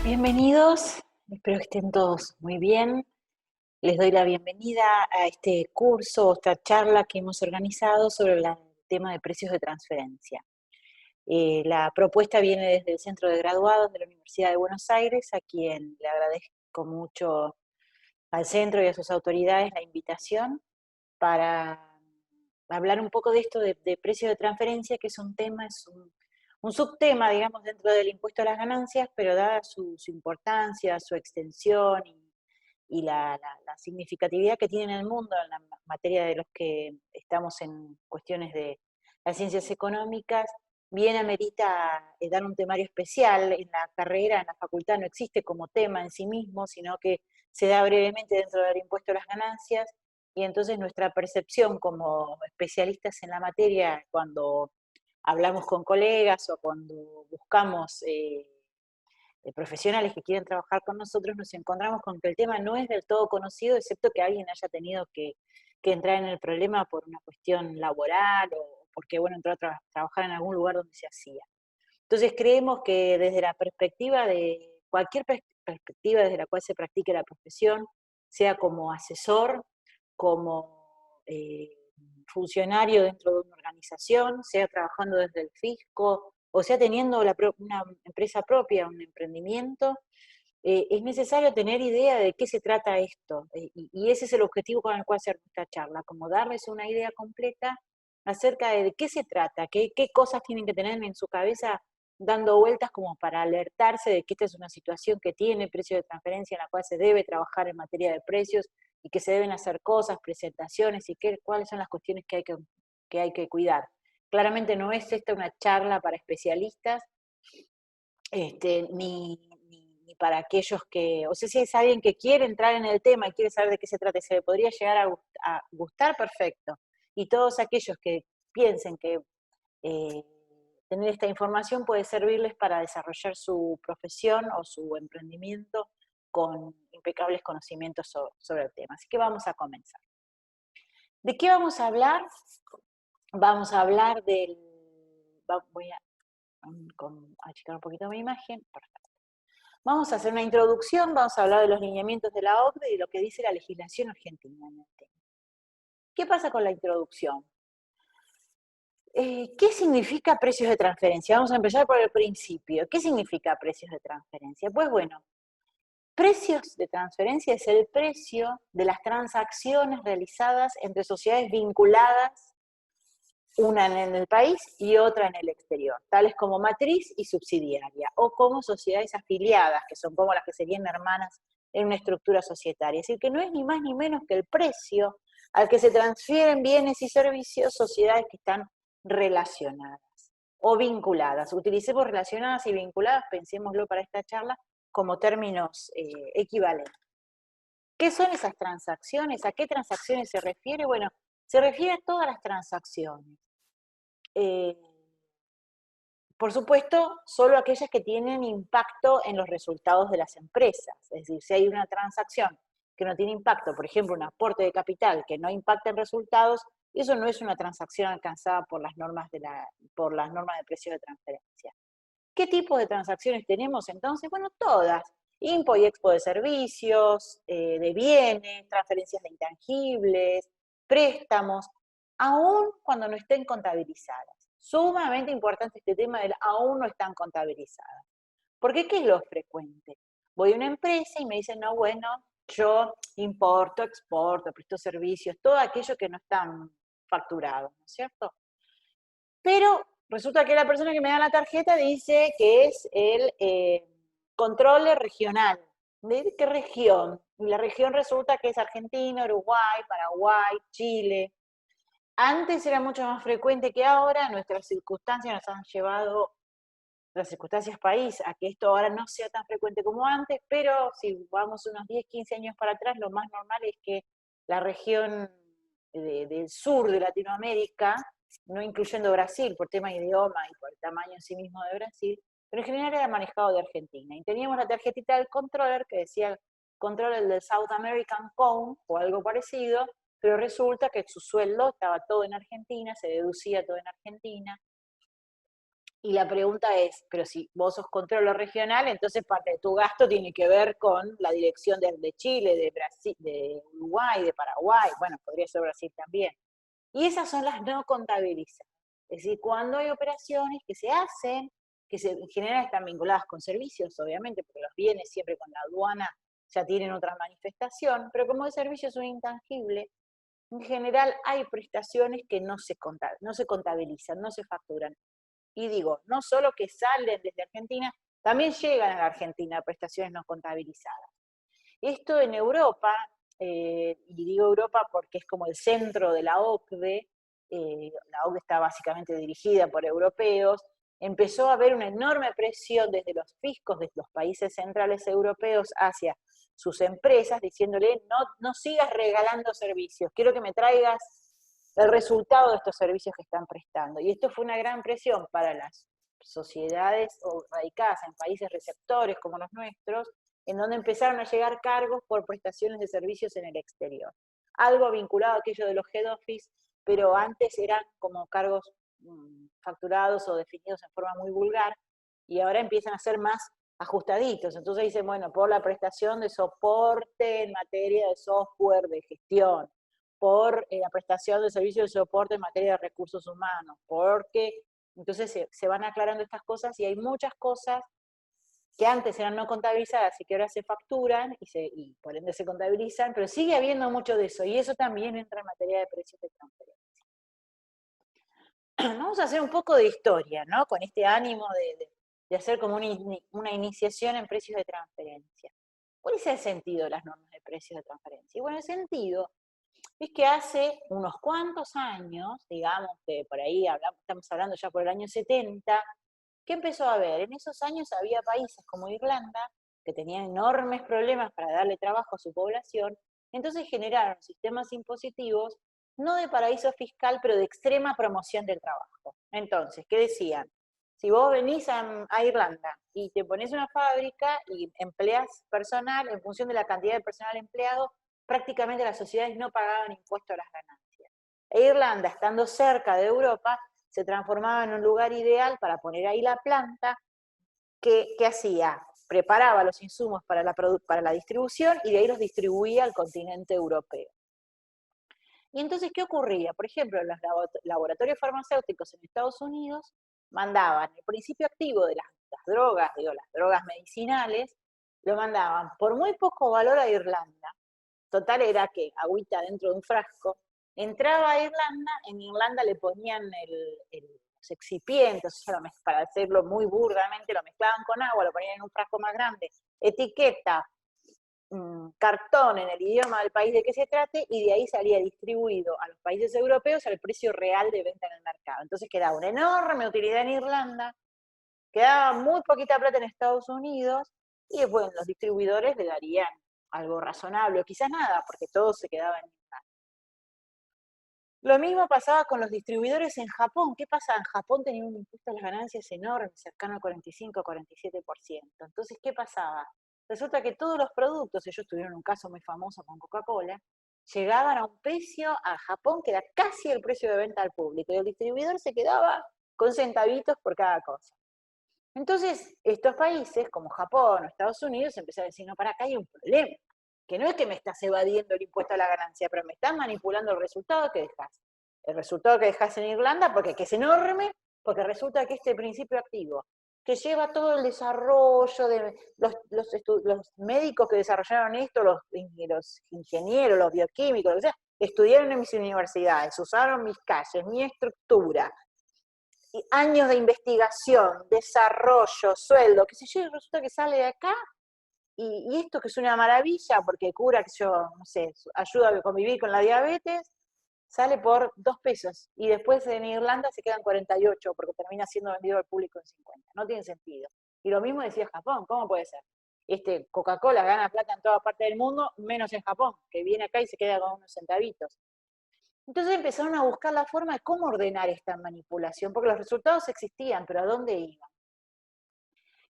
Bienvenidos, espero que estén todos muy bien. Les doy la bienvenida a este curso o esta charla que hemos organizado sobre el tema de precios de transferencia. La propuesta viene desde el Centro de Graduados de la Universidad de Buenos Aires, a quien le agradezco mucho al centro y a sus autoridades la invitación para hablar un poco de esto de precios de transferencia, que es un tema, un subtema, digamos, dentro del impuesto a las ganancias, pero dada su importancia, su extensión y la significatividad que tiene en el mundo en la materia de los que estamos en cuestiones de las ciencias económicas, bien amerita dar un temario especial. En la carrera, en la facultad, no existe como tema en sí mismo, sino que se da brevemente dentro del impuesto a las ganancias, y entonces nuestra percepción como especialistas en la materia, cuando hablamos con colegas o cuando buscamos profesionales que quieren trabajar con nosotros, nos encontramos con que el tema no es del todo conocido, excepto que alguien haya tenido que entrar en el problema por una cuestión laboral o porque, bueno, entró a trabajar en algún lugar donde se hacía. Entonces creemos que desde la perspectiva de cualquier perspectiva desde la cual se practique la profesión, sea como asesor, como funcionario dentro de una organización, sea trabajando desde el fisco, o sea teniendo una empresa propia, un emprendimiento, es necesario tener idea de qué se trata esto. Y ese es el objetivo con el cual hacer esta charla, como darles una idea completa acerca de qué se trata, qué cosas tienen que tener en su cabeza dando vueltas como para alertarse de que esta es una situación que tiene precio de transferencia en la cual se debe trabajar en materia de precios y que se deben hacer cosas, presentaciones y cuáles son las cuestiones que hay que cuidar. Claramente no es esta una charla para especialistas, ni para aquellos que, o sea, si es alguien que quiere entrar en el tema y quiere saber de qué se trata y se le podría llegar a gustar, perfecto. Y todos aquellos que piensen que eh, tener esta información puede servirles para desarrollar su profesión o su emprendimiento con impecables conocimientos sobre el tema. Así que vamos a comenzar. ¿De qué vamos a hablar? Vamos a hablar del... Voy a achicar un poquito mi imagen. Perfecto. Vamos a hacer una introducción, vamos a hablar de los lineamientos de la OCDE y de lo que dice la legislación argentina en el tema. ¿Qué pasa con la introducción? ¿Qué significa precios de transferencia? Vamos a empezar por el principio. ¿Qué significa precios de transferencia? Pues bueno, precios de transferencia es el precio de las transacciones realizadas entre sociedades vinculadas, una en el país y otra en el exterior, tales como matriz y subsidiaria, o como sociedades afiliadas, que son como las que serían hermanas en una estructura societaria. Es decir, que no es ni más ni menos que el precio al que se transfieren bienes y servicios sociedades que están relacionadas o vinculadas. Utilicemos relacionadas y vinculadas, pensémoslo para esta charla, como términos equivalentes. ¿Qué son esas transacciones? ¿A qué transacciones se refiere? Bueno, se refiere a todas las transacciones. Eh, por supuesto, solo aquellas que tienen impacto en los resultados de las empresas. Es decir, si hay una transacción que no tiene impacto, por ejemplo, un aporte de capital que no impacta en resultados, eso no es una transacción alcanzada por las normas de precio de transferencia. ¿Qué tipo de transacciones tenemos entonces? Bueno, todas. Impo y expo de servicios, de bienes, transferencias de intangibles, préstamos, aún cuando no estén contabilizadas. Sumamente importante este tema del aún no están contabilizadas. Porque ¿qué es lo frecuente? Voy a una empresa y me dicen, no, bueno, yo importo, exporto, presto servicios, todo aquello que no están facturados, ¿no es cierto? Pero resulta que la persona que me da la tarjeta dice que es el control regional. ¿De qué región? Y la región resulta que es Argentina, Uruguay, Paraguay, Chile. Antes era mucho más frecuente que ahora, nuestras circunstancias nos han llevado, las circunstancias país, a que esto ahora no sea tan frecuente como antes, pero si vamos unos 10, 15 años para atrás, lo más normal es que la región del sur de Latinoamérica, no incluyendo Brasil por tema de idioma y por el tamaño en sí mismo de Brasil, pero en general era manejado de Argentina. Y teníamos la tarjetita del controller que decía controller del South American Cone o algo parecido, pero resulta que su sueldo estaba todo en Argentina, se deducía todo en Argentina. Y la pregunta es, pero si vos sos controlo regional, entonces parte de tu gasto tiene que ver con la dirección de Chile, de Brasil, de Uruguay, de Paraguay, bueno, podría ser Brasil también. Y esas son las no contabilizadas. Es decir, cuando hay operaciones que se hacen, en general están vinculadas con servicios, obviamente, porque los bienes siempre con la aduana ya tienen otra manifestación, pero como el servicio es un intangible, en general hay prestaciones que no se contabilizan, no se facturan. Y digo, no solo que salen desde Argentina, también llegan a la Argentina prestaciones no contabilizadas. Esto en Europa, y digo Europa porque es como el centro de la OCDE, la OCDE está básicamente dirigida por europeos, empezó a haber una enorme presión desde los fiscos de los países centrales europeos hacia sus empresas, diciéndole, no sigas regalando servicios, quiero que me traigas el resultado de estos servicios que están prestando. Y esto fue una gran presión para las sociedades radicadas en países receptores como los nuestros, en donde empezaron a llegar cargos por prestaciones de servicios en el exterior. Algo vinculado a aquello de los head office, pero antes eran como cargos facturados o definidos en forma muy vulgar, y ahora empiezan a ser más ajustaditos. Entonces dicen, bueno, por la prestación de soporte en materia de software de gestión, por la prestación de servicios de soporte en materia de recursos humanos, porque entonces se van aclarando estas cosas y hay muchas cosas que antes eran no contabilizadas y que ahora se facturan y por ende se contabilizan, pero sigue habiendo mucho de eso y eso también entra en materia de precios de transferencia. Vamos a hacer un poco de historia, ¿no? Con este ánimo de hacer como una iniciación en precios de transferencia. ¿Cuál es el sentido de las normas de precios de transferencia? Y bueno, el sentido es que hace unos cuantos años, digamos que por ahí estamos hablando ya por el año 70, ¿qué empezó a haber? En esos años había países como Irlanda que tenían enormes problemas para darle trabajo a su población, entonces generaron sistemas impositivos, no de paraíso fiscal, pero de extrema promoción del trabajo. Entonces, ¿qué decían? Si vos venís a Irlanda y te pones una fábrica y empleas personal, en función de la cantidad de personal empleado, prácticamente las sociedades no pagaban impuestos a las ganancias. E Irlanda, estando cerca de Europa, se transformaba en un lugar ideal para poner ahí la planta que hacía, preparaba los insumos para la distribución y de ahí los distribuía al continente europeo. Y entonces, ¿qué ocurría? Por ejemplo, los laboratorios farmacéuticos en Estados Unidos mandaban el principio activo de las drogas, las drogas medicinales, lo mandaban por muy poco valor a Irlanda. Total era que agüita dentro de un frasco, entraba a Irlanda, en Irlanda le ponían los excipientes, para hacerlo muy burdamente, lo mezclaban con agua, lo ponían en un frasco más grande, etiqueta, cartón en el idioma del país de que se trate, y de ahí salía distribuido a los países europeos al precio real de venta en el mercado. Entonces quedaba una enorme utilidad en Irlanda, quedaba muy poquita plata en Estados Unidos, y bueno, los distribuidores le darían algo razonable, o quizás nada, porque todo se quedaba en Irlanda. Lo mismo pasaba con los distribuidores en Japón. ¿Qué pasa? En Japón tenían un impuesto a las ganancias enorme, cercano al 45-47%. Entonces, ¿qué pasaba? Resulta que todos los productos, ellos tuvieron un caso muy famoso con Coca-Cola, llegaban a un precio a Japón que era casi el precio de venta al público, y el distribuidor se quedaba con centavitos por cada cosa. Entonces, estos países, como Japón o Estados Unidos, empezaron a decir, no, para acá hay un problema, que no es que me estás evadiendo el impuesto a la ganancia, pero me estás manipulando el resultado que dejas. El resultado que dejas en Irlanda, porque que es enorme, porque resulta que este principio activo, que lleva todo el desarrollo de los médicos que desarrollaron esto, los ingenieros, los bioquímicos, lo que sea, estudiaron en mis universidades, usaron mis calles, mi estructura, y años de investigación, desarrollo, sueldo, qué sé yo, y resulta que sale de acá, y esto que es una maravilla, porque cura, que yo, no sé, ayuda a convivir con la diabetes, sale por 2 pesos, y después en Irlanda se quedan 48, porque termina siendo vendido al público en 50. No tiene sentido. Y lo mismo decía Japón, ¿cómo puede ser? Coca-Cola gana plata en toda parte del mundo, menos en Japón, que viene acá y se queda con unos centavitos. Entonces empezaron a buscar la forma de cómo ordenar esta manipulación, porque los resultados existían, pero ¿a dónde iban?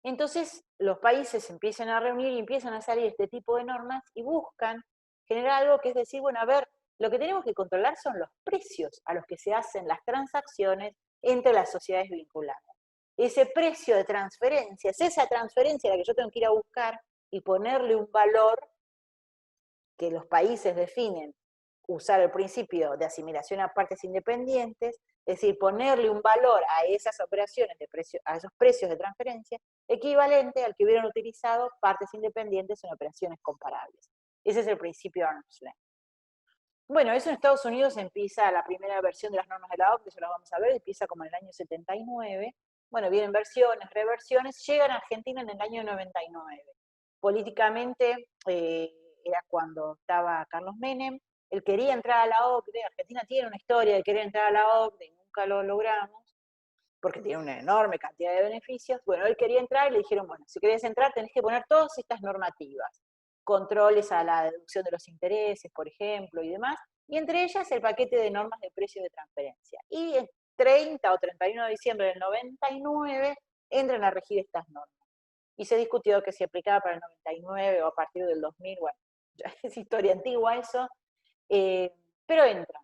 Entonces los países empiezan a reunir y empiezan a salir este tipo de normas y buscan generar algo que es decir, bueno, a ver, lo que tenemos que controlar son los precios a los que se hacen las transacciones entre las sociedades vinculadas. ese precio de transferencia, es esa transferencia la que yo tengo que ir a buscar y ponerle un valor que los países definen, usar el principio de asimilación a partes independientes, es decir, ponerle un valor a esas operaciones de precio, a esos precios de transferencia, equivalente al que hubieran utilizado partes independientes en operaciones comparables. Ese es el principio arm's length. Bueno, eso en Estados Unidos empieza la primera versión de las normas de la OCDE, eso lo vamos a ver, empieza como en el año 79. Bueno, vienen versiones, reversiones, llegan a Argentina en el año 99. Políticamente era cuando estaba Carlos Menem, él quería entrar a la OCDE, Argentina tiene una historia de querer entrar a la OCDE, nunca lo logramos, porque tiene una enorme cantidad de beneficios. Bueno, él quería entrar y le dijeron, bueno, si querés entrar tenés que poner todas estas normativas, controles a la deducción de los intereses, por ejemplo, y demás, y entre ellas el paquete de normas de precios de transferencia. Y el 30 o 31 de diciembre del 99 entran a regir estas normas. Y se discutió que si aplicaba para el 99 o a partir del 2000, bueno, ya es historia antigua eso, pero entran.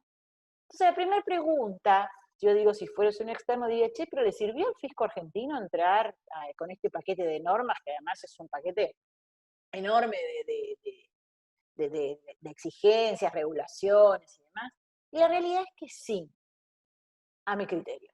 Entonces la primera pregunta, yo digo, si fueras un externo, diría, che, pero ¿le sirvió al fisco argentino entrar con este paquete de normas, que además es un paquete enorme de exigencias, regulaciones y demás? Y la realidad es que sí, a mi criterio.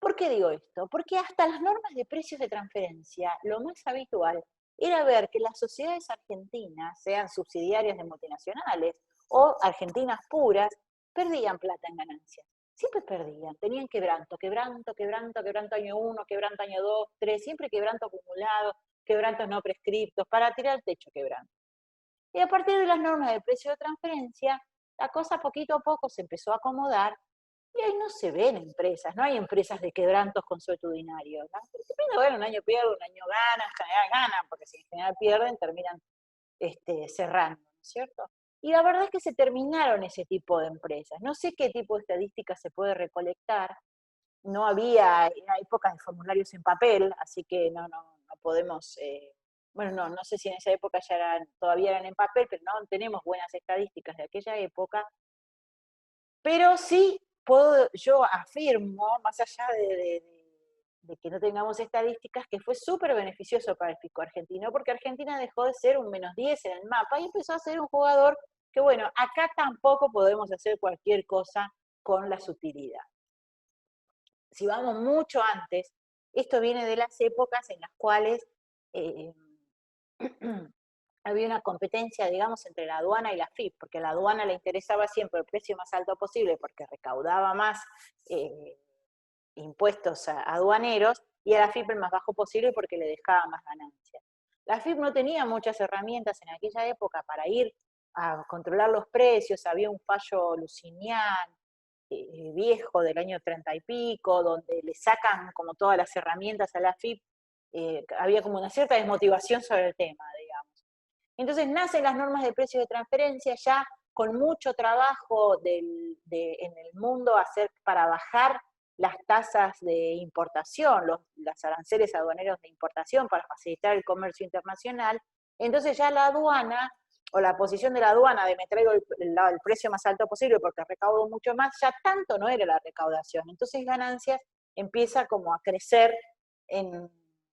¿Por qué digo esto? Porque hasta las normas de precios de transferencia, lo más habitual era ver que las sociedades argentinas, sean subsidiarias de multinacionales o argentinas puras, perdían plata en ganancias. Siempre perdían, tenían quebranto, quebranto, quebranto, quebranto año 1, quebranto año 2, 3, siempre quebranto acumulado, quebrantos no prescriptos, para tirar el techo quebranto. Y a partir de las normas de precio de transferencia, la cosa poquito a poco se empezó a acomodar y ahí no se ven empresas, no hay empresas de quebrantos consuetudinarios, ¿no? Porque bueno, un año pierden, un año ganan, en general ganan, porque si en general pierden, terminan cerrando, ¿no es cierto? Y la verdad es que se terminaron ese tipo de empresas. No sé qué tipo de estadísticas se puede recolectar. No había, era épocas de formularios en papel, así que no podemos, bueno, no sé si en esa época ya todavía eran en papel, pero no tenemos buenas estadísticas de aquella época. Pero sí yo afirmo, más allá de que no tengamos estadísticas, que fue súper beneficioso para el fisco argentino, porque Argentina dejó de ser un -10 en el mapa y empezó a ser un jugador que, bueno, acá tampoco podemos hacer cualquier cosa con la sutilidad. Si vamos mucho antes, esto viene de las épocas en las cuales eh, había una competencia, digamos, entre la aduana y la AFIP, porque a la aduana le interesaba siempre el precio más alto posible porque recaudaba más impuestos aduaneros, y a la AFIP el más bajo posible porque le dejaba más ganancias. La AFIP no tenía muchas herramientas en aquella época para ir a controlar los precios, había un fallo lucinian viejo del año 30 y pico, donde le sacan como todas las herramientas a la AFIP, había como una cierta desmotivación sobre el tema, digamos. Entonces nacen las normas de precios de transferencia ya con mucho trabajo en el mundo para bajar las tasas de importación, los aranceles aduaneros de importación para facilitar el comercio internacional. Entonces ya la aduana, o la posición de la aduana de me traigo el precio más alto posible porque recaudo mucho más, ya tanto no era la recaudación. Entonces ganancias empieza como a crecer en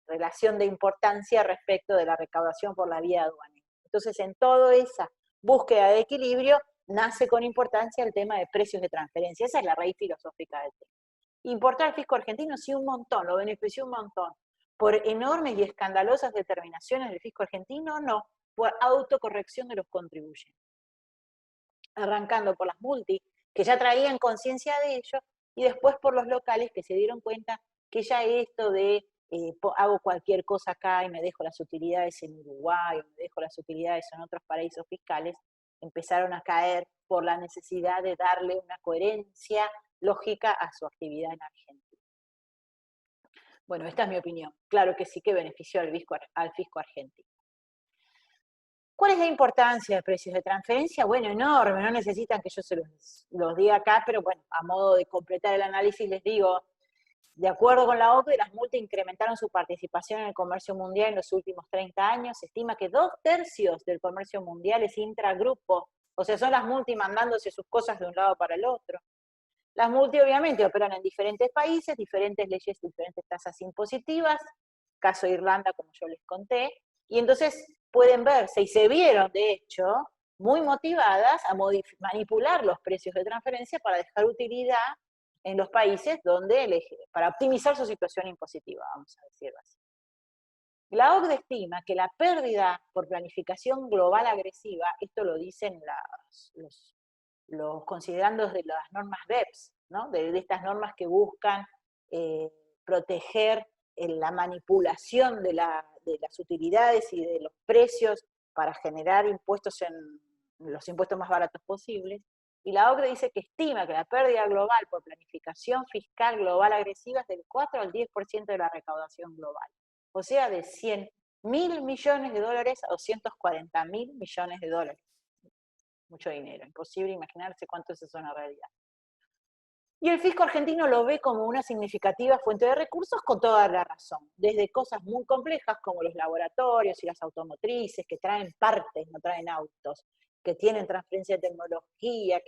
relación de importancia respecto de la recaudación por la vía aduanera. Entonces, en toda esa búsqueda de equilibrio, nace con importancia el tema de precios de transferencia. Esa es la raíz filosófica del tema. ¿Importar al fisco argentino? Sí, un montón, lo benefició un montón. ¿Por enormes y escandalosas determinaciones del fisco argentino? No, por autocorrección de los contribuyentes. Arrancando por las multi, que ya traían conciencia de ello, y después por los locales que se dieron cuenta que ya esto de hago cualquier cosa acá y me dejo las utilidades en Uruguay, o me dejo las utilidades en otros paraísos fiscales, empezaron a caer por la necesidad de darle una coherencia lógica a su actividad en Argentina. Bueno, esta es mi opinión. Claro que sí que benefició al fisco argentino. ¿Cuál es la importancia de precios de transferencia? Bueno, enorme, no necesitan que yo se los diga acá, pero bueno, a modo de completar el análisis les digo, de acuerdo con la OCDE, las multas incrementaron su participación en el comercio mundial en los últimos 30 años. Se estima que 2/3 del comercio mundial es intragrupo, o sea, son las multas mandándose sus cosas de un lado para el otro. Las multi obviamente operan en diferentes países, diferentes leyes, diferentes tasas impositivas, caso de Irlanda como yo les conté, y entonces pueden verse, y se vieron de hecho, muy motivadas a manipular los precios de transferencia para dejar utilidad en los países donde, para optimizar su situación impositiva, vamos a decirlo así. La OCDE estima que la pérdida por planificación global agresiva, esto lo dicen los considerandos de las normas BEPS, ¿no? de estas normas que buscan proteger la manipulación de las utilidades y de los precios para generar impuestos en los impuestos más baratos posibles. Y la OCDE dice que estima que la pérdida global por planificación fiscal global agresiva es del 4 al 10% de la recaudación global. O sea, de 100.000 millones de dólares a 240.000 millones de dólares. Mucho dinero, imposible imaginarse cuánto es eso en la realidad. Y el fisco argentino lo ve como una significativa fuente de recursos con toda la razón, desde cosas muy complejas como los laboratorios y las automotrices, que traen partes, no traen autos, que tienen transferencia de tecnología,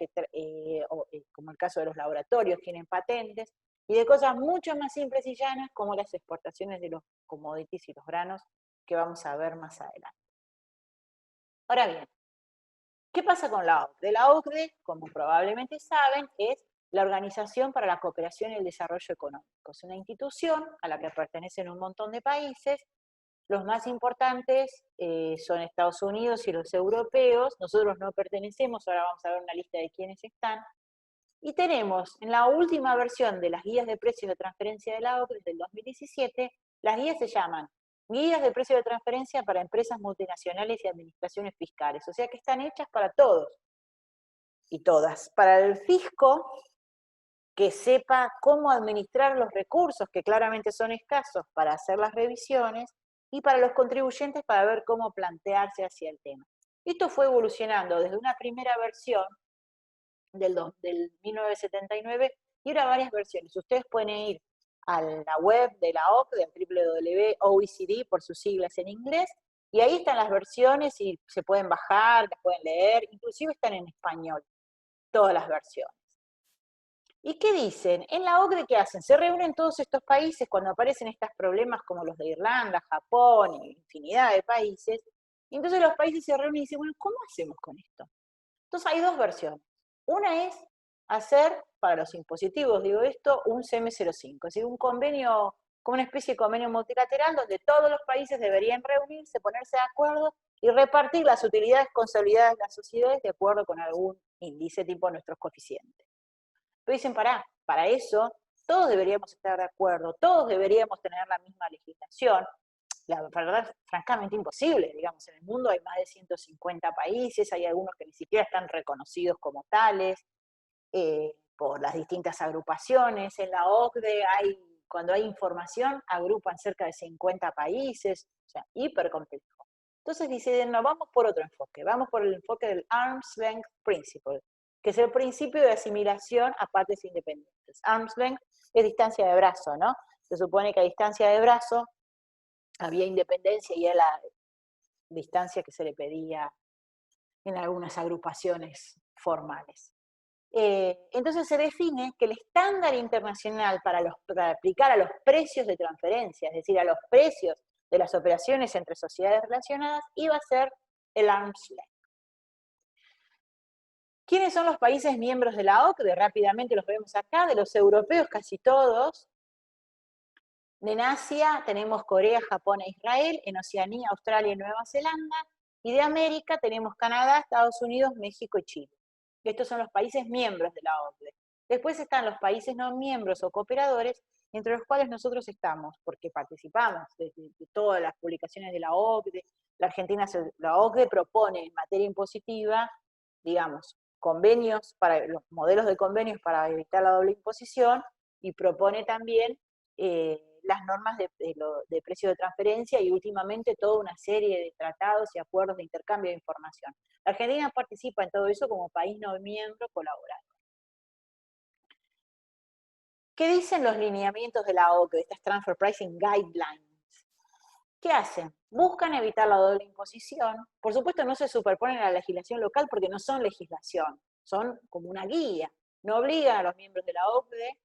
como el caso de los laboratorios, tienen patentes, y de cosas mucho más simples y llanas como las exportaciones de los commodities y los granos, que vamos a ver más adelante. Ahora bien, ¿qué pasa con la OCDE? La OCDE, como probablemente saben, es la Organización para la Cooperación y el Desarrollo Económico. Es una institución a la que pertenecen un montón de países. Los más importantes son Estados Unidos y los europeos. Nosotros no pertenecemos, ahora vamos a ver una lista de quiénes están. Y tenemos en la última versión de las guías de precios de transferencia de la OCDE del 2017, las guías se llaman Guías de Precios de Transferencia para Empresas Multinacionales y Administraciones Fiscales, o sea que están hechas para todos y todas. Para el fisco, que sepa cómo administrar los recursos, que claramente son escasos, para hacer las revisiones, y para los contribuyentes para ver cómo plantearse hacia el tema. Esto fue evolucionando desde una primera versión del 1979 y ahora varias versiones. Ustedes pueden ir a la web de la OCDE, www.OECD por sus siglas en inglés, y ahí están las versiones y se pueden bajar, las pueden leer, inclusive están en español, todas las versiones. ¿Y qué dicen? En la OCDE, ¿qué hacen? Se reúnen todos estos países cuando aparecen estos problemas como los de Irlanda, Japón y infinidad de países, y entonces los países se reúnen y dicen, bueno, ¿cómo hacemos con esto? Entonces hay dos versiones. Una es hacer, para los impositivos, digo esto, un CM05, es decir, un convenio, como una especie de convenio multilateral donde todos los países deberían reunirse, ponerse de acuerdo y repartir las utilidades consolidadas de las sociedades de acuerdo con algún índice tipo nuestros coeficientes. Pero dicen, para eso todos deberíamos estar de acuerdo, todos deberíamos tener la misma legislación. La verdad es francamente imposible, digamos, en el mundo hay más de 150 países, hay algunos que ni siquiera están reconocidos como tales, por las distintas agrupaciones. En la OCDE cuando hay información, agrupan cerca de 50 países, o sea, hiper complejo. Entonces dicen, no, vamos por otro enfoque, vamos por el enfoque del Arm's Length Principle, que es el principio de asimilación a partes independientes. Arm's Length es distancia de brazo, ¿no? Se supone que a distancia de brazo había independencia y era la distancia que se le pedía en algunas agrupaciones formales. Entonces se define que el estándar internacional para aplicar a los precios de transferencia, es decir, a los precios de las operaciones entre sociedades relacionadas, iba a ser el arm's length. ¿Quiénes son los países miembros de la OCDE? Rápidamente los vemos acá, de los europeos casi todos. En Asia tenemos Corea, Japón e Israel, en Oceanía, Australia y Nueva Zelanda, y de América tenemos Canadá, Estados Unidos, México y Chile. Estos son los países miembros de la OCDE. Después están los países no miembros o cooperadores, entre los cuales nosotros estamos, porque participamos de todas las publicaciones de la OCDE. La OCDE propone en materia impositiva, digamos, convenios, los modelos de convenios para evitar la doble imposición, y propone también las normas de precio de transferencia y últimamente toda una serie de tratados y acuerdos de intercambio de información. La Argentina participa en todo eso como país no miembro colaborador. ¿Qué dicen los lineamientos de la OCDE, estas Transfer Pricing Guidelines? ¿Qué hacen? Buscan evitar la doble imposición. Por supuesto no se superponen a la legislación local porque no son legislación, son como una guía. no obligan a los miembros de la OCDE,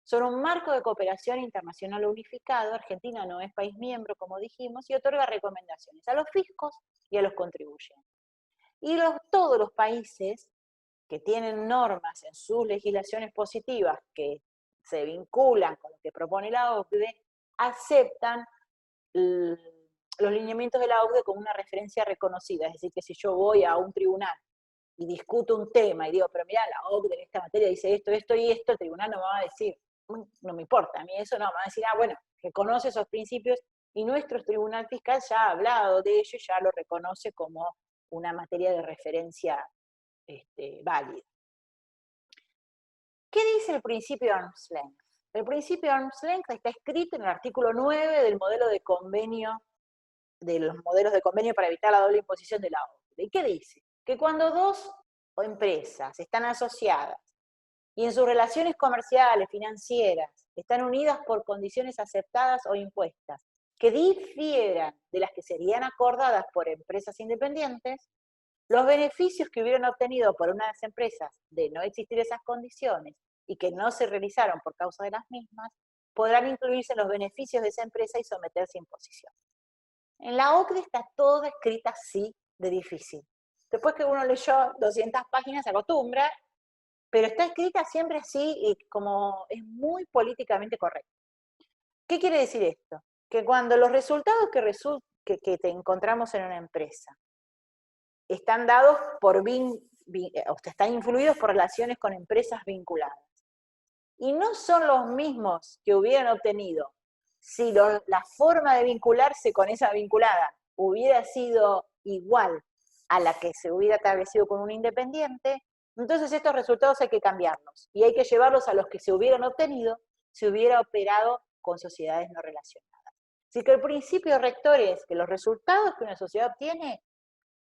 son un marco de cooperación internacional unificado. Argentina no es país miembro, como dijimos, y otorga recomendaciones a los fiscos y a los contribuyentes. Y todos los países que tienen normas en sus legislaciones positivas que se vinculan con lo que propone la OCDE, aceptan los lineamientos de la OCDE como una referencia reconocida. Es decir, que si yo voy a un tribunal y discuto un tema y digo, pero mira, la OCDE en esta materia dice esto, esto y esto, el tribunal no me va a decir, no me importa, a mí eso no, me va a decir, bueno, que conoce esos principios, y nuestro tribunal fiscal ya ha hablado de ello y ya lo reconoce como una materia de referencia válida. ¿Qué dice el principio de arm's length? El principio de arm's length está escrito en el artículo 9 del modelo de convenio, de los modelos de convenio para evitar la doble imposición de la OCDE. ¿Y qué dice? Que cuando dos empresas están asociadas y en sus relaciones comerciales, financieras, están unidas por condiciones aceptadas o impuestas, que difieran de las que serían acordadas por empresas independientes, los beneficios que hubieran obtenido por unas empresas de no existir esas condiciones y que no se realizaron por causa de las mismas, podrán incluirse en los beneficios de esa empresa y someterse a imposición. En la OCDE está todo escrito así de difícil. Después que uno leyó 200 páginas se acostumbra, pero está escrita siempre así y como es muy políticamente correcto. ¿Qué quiere decir esto? Que cuando los resultados que te encontramos en una empresa están dados por o están influidos por relaciones con empresas vinculadas, y no son los mismos que hubieran obtenido si la forma de vincularse con esa vinculada hubiera sido igual a la que se hubiera establecido con un independiente, entonces estos resultados hay que cambiarlos y hay que llevarlos a los que se hubieran obtenido si hubiera operado con sociedades no relacionadas. Así que el principio rector es que los resultados que una sociedad obtiene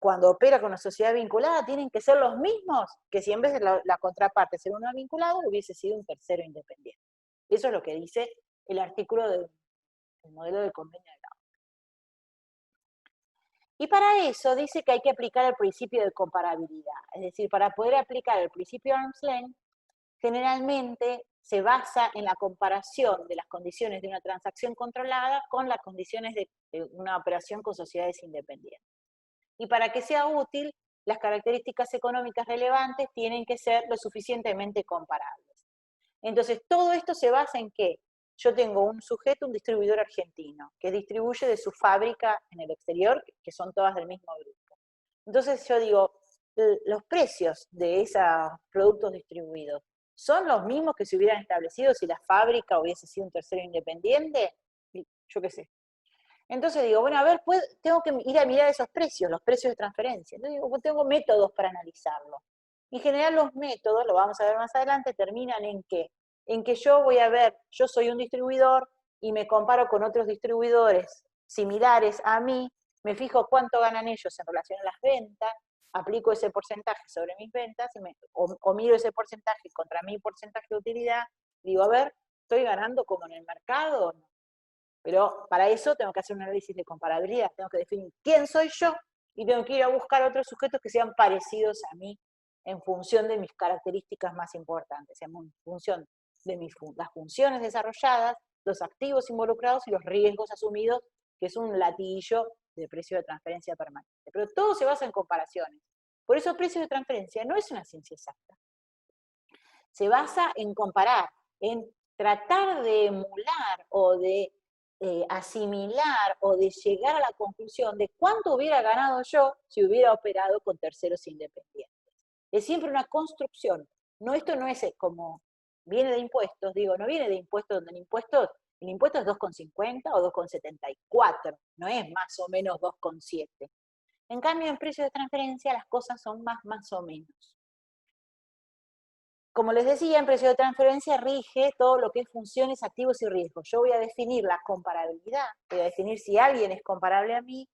cuando opera con una sociedad vinculada tienen que ser los mismos que si en vez de la contraparte ser uno vinculado hubiese sido un tercero independiente. Eso es lo que dice el artículo del modelo de convenio de la OCDE. Y para eso dice que hay que aplicar el principio de comparabilidad. Es decir, para poder aplicar el principio de arm's length, generalmente se basa en la comparación de las condiciones de una transacción controlada con las condiciones de una operación con sociedades independientes. Y para que sea útil, las características económicas relevantes tienen que ser lo suficientemente comparables. Entonces, todo esto se basa en que yo tengo un sujeto, un distribuidor argentino, que distribuye de su fábrica en el exterior, que son todas del mismo grupo. Entonces yo digo, los precios de esos productos distribuidos son los mismos que se hubieran establecido si la fábrica hubiese sido un tercero independiente, yo qué sé. Entonces digo, bueno, a ver, tengo que ir a mirar esos precios, los precios de transferencia. Entonces digo, tengo métodos para analizarlo. En general los métodos, lo vamos a ver más adelante, terminan en que yo voy a ver, yo soy un distribuidor y me comparo con otros distribuidores similares a mí, me fijo cuánto ganan ellos en relación a las ventas, aplico ese porcentaje sobre mis ventas o miro ese porcentaje contra mi porcentaje de utilidad, digo, a ver, ¿estoy ganando como en el mercado o no? Pero para eso tengo que hacer un análisis de comparabilidad, tengo que definir quién soy yo y tengo que ir a buscar otros sujetos que sean parecidos a mí en función de mis características más importantes, en función de las funciones desarrolladas, los activos involucrados y los riesgos asumidos, que es un latillo de precio de transferencia permanente. Pero todo se basa en comparaciones. Por eso el precio de transferencia no es una ciencia exacta. Se basa en comparar, en tratar de emular o de asimilar o de llegar a la conclusión de cuánto hubiera ganado yo si hubiera operado con terceros independientes. Es siempre una construcción. No, esto no es como, viene de impuestos, digo, no viene de impuestos donde el impuesto es 2,50 o 2,74, no es más o menos 2,7. En cambio, en precios de transferencia las cosas son más o menos. Como les decía, en precio de transferencia rige todo lo que es funciones, activos y riesgos. Yo voy a definir la comparabilidad, voy a definir si alguien es comparable a mí,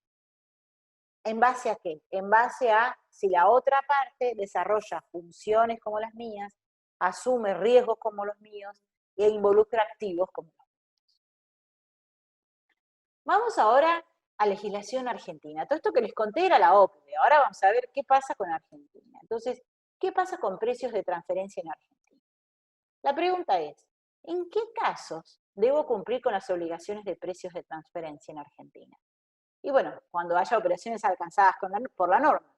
¿en base a qué? En base a si la otra parte desarrolla funciones como las mías, asume riesgos como los míos e involucra activos como los míos. Vamos ahora a legislación argentina. Todo esto que les conté era la OCDE. Ahora vamos a ver qué pasa con Argentina. Entonces, ¿qué pasa con precios de transferencia en Argentina? La pregunta es, ¿en qué casos debo cumplir con las obligaciones de precios de transferencia en Argentina? Y bueno, cuando haya operaciones alcanzadas por la norma.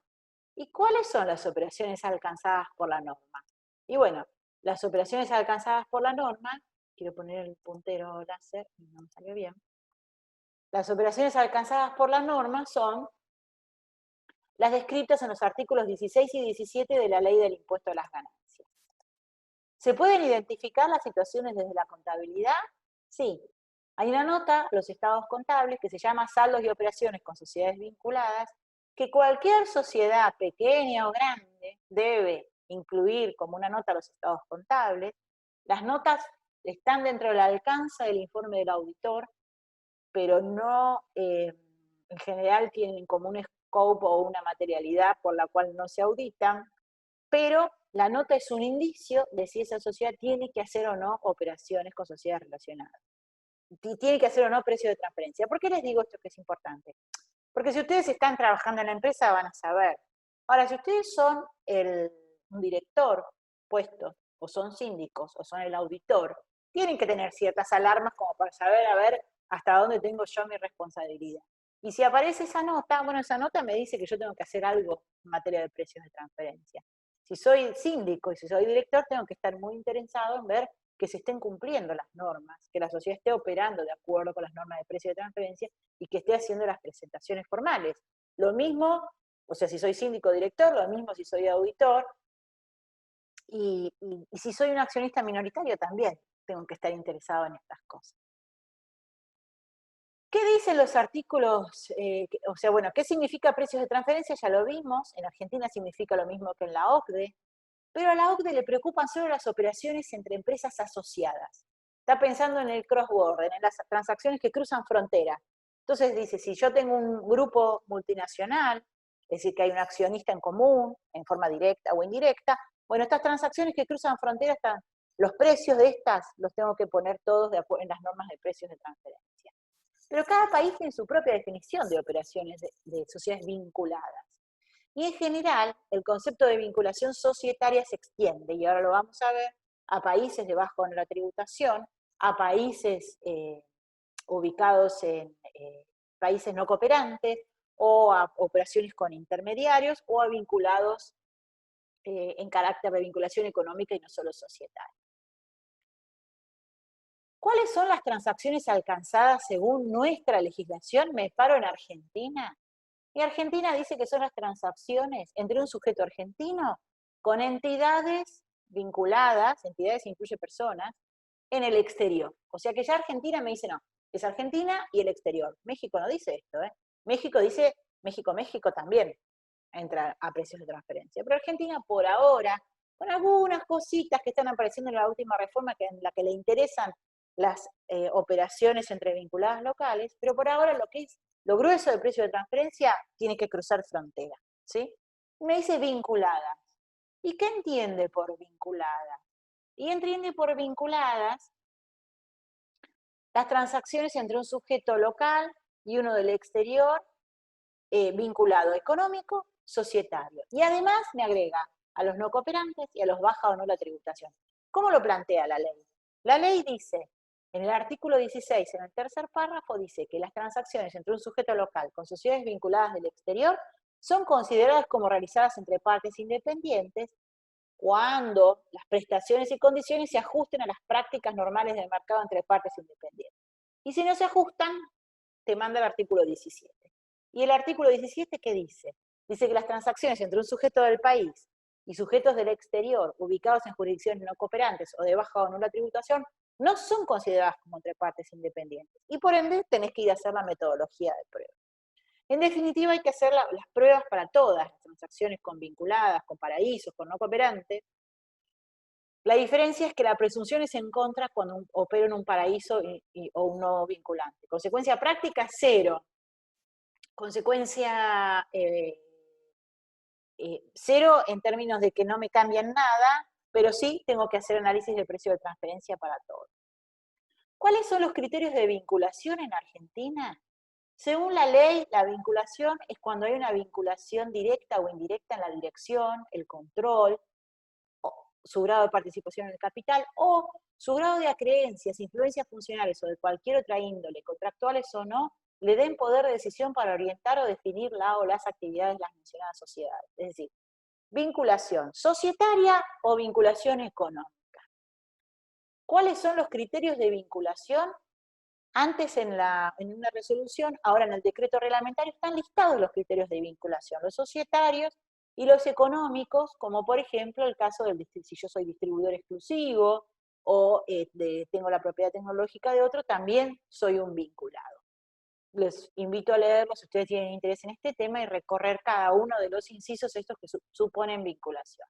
¿Y cuáles son las operaciones alcanzadas por la norma? Y bueno, las operaciones alcanzadas por la norma, quiero poner el puntero láser y no me salió bien. Las operaciones alcanzadas por la norma son las descritas en los artículos 16 y 17 de la Ley del Impuesto a las Ganancias. ¿Se pueden identificar las situaciones desde la contabilidad? Sí. Hay una nota, los estados contables, que se llama Saldos y operaciones con sociedades vinculadas, que cualquier sociedad, pequeña o grande, debe incluir como una nota los estados contables. Las notas están dentro del alcance del informe del auditor, pero no, en general tienen como un scope o una materialidad por la cual no se auditan, pero la nota es un indicio de si esa sociedad tiene que hacer o no operaciones con sociedades relacionadas. Tiene que hacer o no precio de transferencia. ¿Por qué les digo esto que es importante? Porque si ustedes están trabajando en la empresa van a saber. Ahora, si ustedes son un director puesto, o son síndicos, o son el auditor, tienen que tener ciertas alarmas como para saber, a ver, hasta dónde tengo yo mi responsabilidad. Y si aparece esa nota, bueno, esa nota me dice que yo tengo que hacer algo en materia de precios de transferencia. Si soy síndico y si soy director, tengo que estar muy interesado en ver que se estén cumpliendo las normas, que la sociedad esté operando de acuerdo con las normas de precio de transferencia y que esté haciendo las presentaciones formales. Lo mismo, o sea, si soy síndico director, lo mismo si soy auditor, y si soy un accionista minoritario también tengo que estar interesado en estas cosas. ¿Qué dicen los artículos? O sea, bueno, ¿qué significa precios de transferencia? Ya lo vimos, en Argentina significa lo mismo que en la OCDE, pero a la OCDE le preocupan solo las operaciones entre empresas asociadas. Está pensando en el cross-border, en las transacciones que cruzan fronteras. Entonces dice, si yo tengo un grupo multinacional, es decir, que hay un accionista en común, en forma directa o indirecta, bueno, estas transacciones que cruzan fronteras, los precios de estas los tengo que poner todos en las normas de precios de transferencia. Pero cada país tiene su propia definición de operaciones de sociedades vinculadas. Y en general, el concepto de vinculación societaria se extiende, y ahora lo vamos a ver, a países de bajo en la tributación, a países ubicados en países no cooperantes, o a operaciones con intermediarios, o a vinculados en carácter de vinculación económica y no solo societaria. ¿Cuáles son las transacciones alcanzadas según nuestra legislación? Me paro en Argentina. Y Argentina dice que son las transacciones entre un sujeto argentino con entidades vinculadas, entidades incluye personas, en el exterior. O sea que ya Argentina me dice, no, es Argentina y el exterior. México no dice esto, ¿eh? México dice, México también entra a precios de transferencia. Pero Argentina por ahora, con algunas cositas que están apareciendo en la última reforma, que en la que le interesan las operaciones entre vinculadas locales, pero por ahora lo grueso del precio de transferencia tiene que cruzar frontera, ¿sí? Me dice vinculadas. ¿Y qué entiende por vinculadas? Y entiende por vinculadas las transacciones entre un sujeto local y uno del exterior, vinculado económico, societario. Y además me agrega a los no cooperantes y a los baja o no la tributación. ¿Cómo lo plantea la ley? La ley dice, en el artículo 16, en el tercer párrafo, dice que las transacciones entre un sujeto local con sociedades vinculadas del exterior son consideradas como realizadas entre partes independientes cuando las prestaciones y condiciones se ajusten a las prácticas normales del mercado entre partes independientes. Y si no se ajustan, te manda el artículo 17. ¿Y el artículo 17 qué dice? Dice que las transacciones entre un sujeto del país y sujetos del exterior ubicados en jurisdicciones no cooperantes o de baja o nula tributación no son consideradas como entre partes independientes. Y por ende tenés que ir a hacer la metodología de prueba. En definitiva, hay que hacer las pruebas para todas las transacciones con vinculadas, con paraísos, con no cooperantes. La diferencia es que la presunción es en contra cuando opero en un paraíso o un no vinculante. Consecuencia práctica, cero. Consecuencia cero en términos de que no me cambian nada, pero sí tengo que hacer análisis de precio de transferencia para todo. ¿Cuáles son los criterios de vinculación en Argentina? Según la ley, la vinculación es cuando hay una vinculación directa o indirecta en la dirección, el control, su grado de participación en el capital, o su grado de acreencias, influencias funcionales o de cualquier otra índole, contractuales o no, le den poder de decisión para orientar o definir la o las actividades de las mencionadas sociedades. Es decir, vinculación societaria o vinculación económica. ¿Cuáles son los criterios de vinculación? Antes en una resolución, ahora en el decreto reglamentario están listados los criterios de vinculación, los societarios y los económicos, como por ejemplo el caso del si yo soy distribuidor exclusivo o tengo la propiedad tecnológica de otro, también soy un vinculado. Les invito a leerlo si ustedes tienen interés en este tema y recorrer cada uno de los incisos estos que suponen vinculación.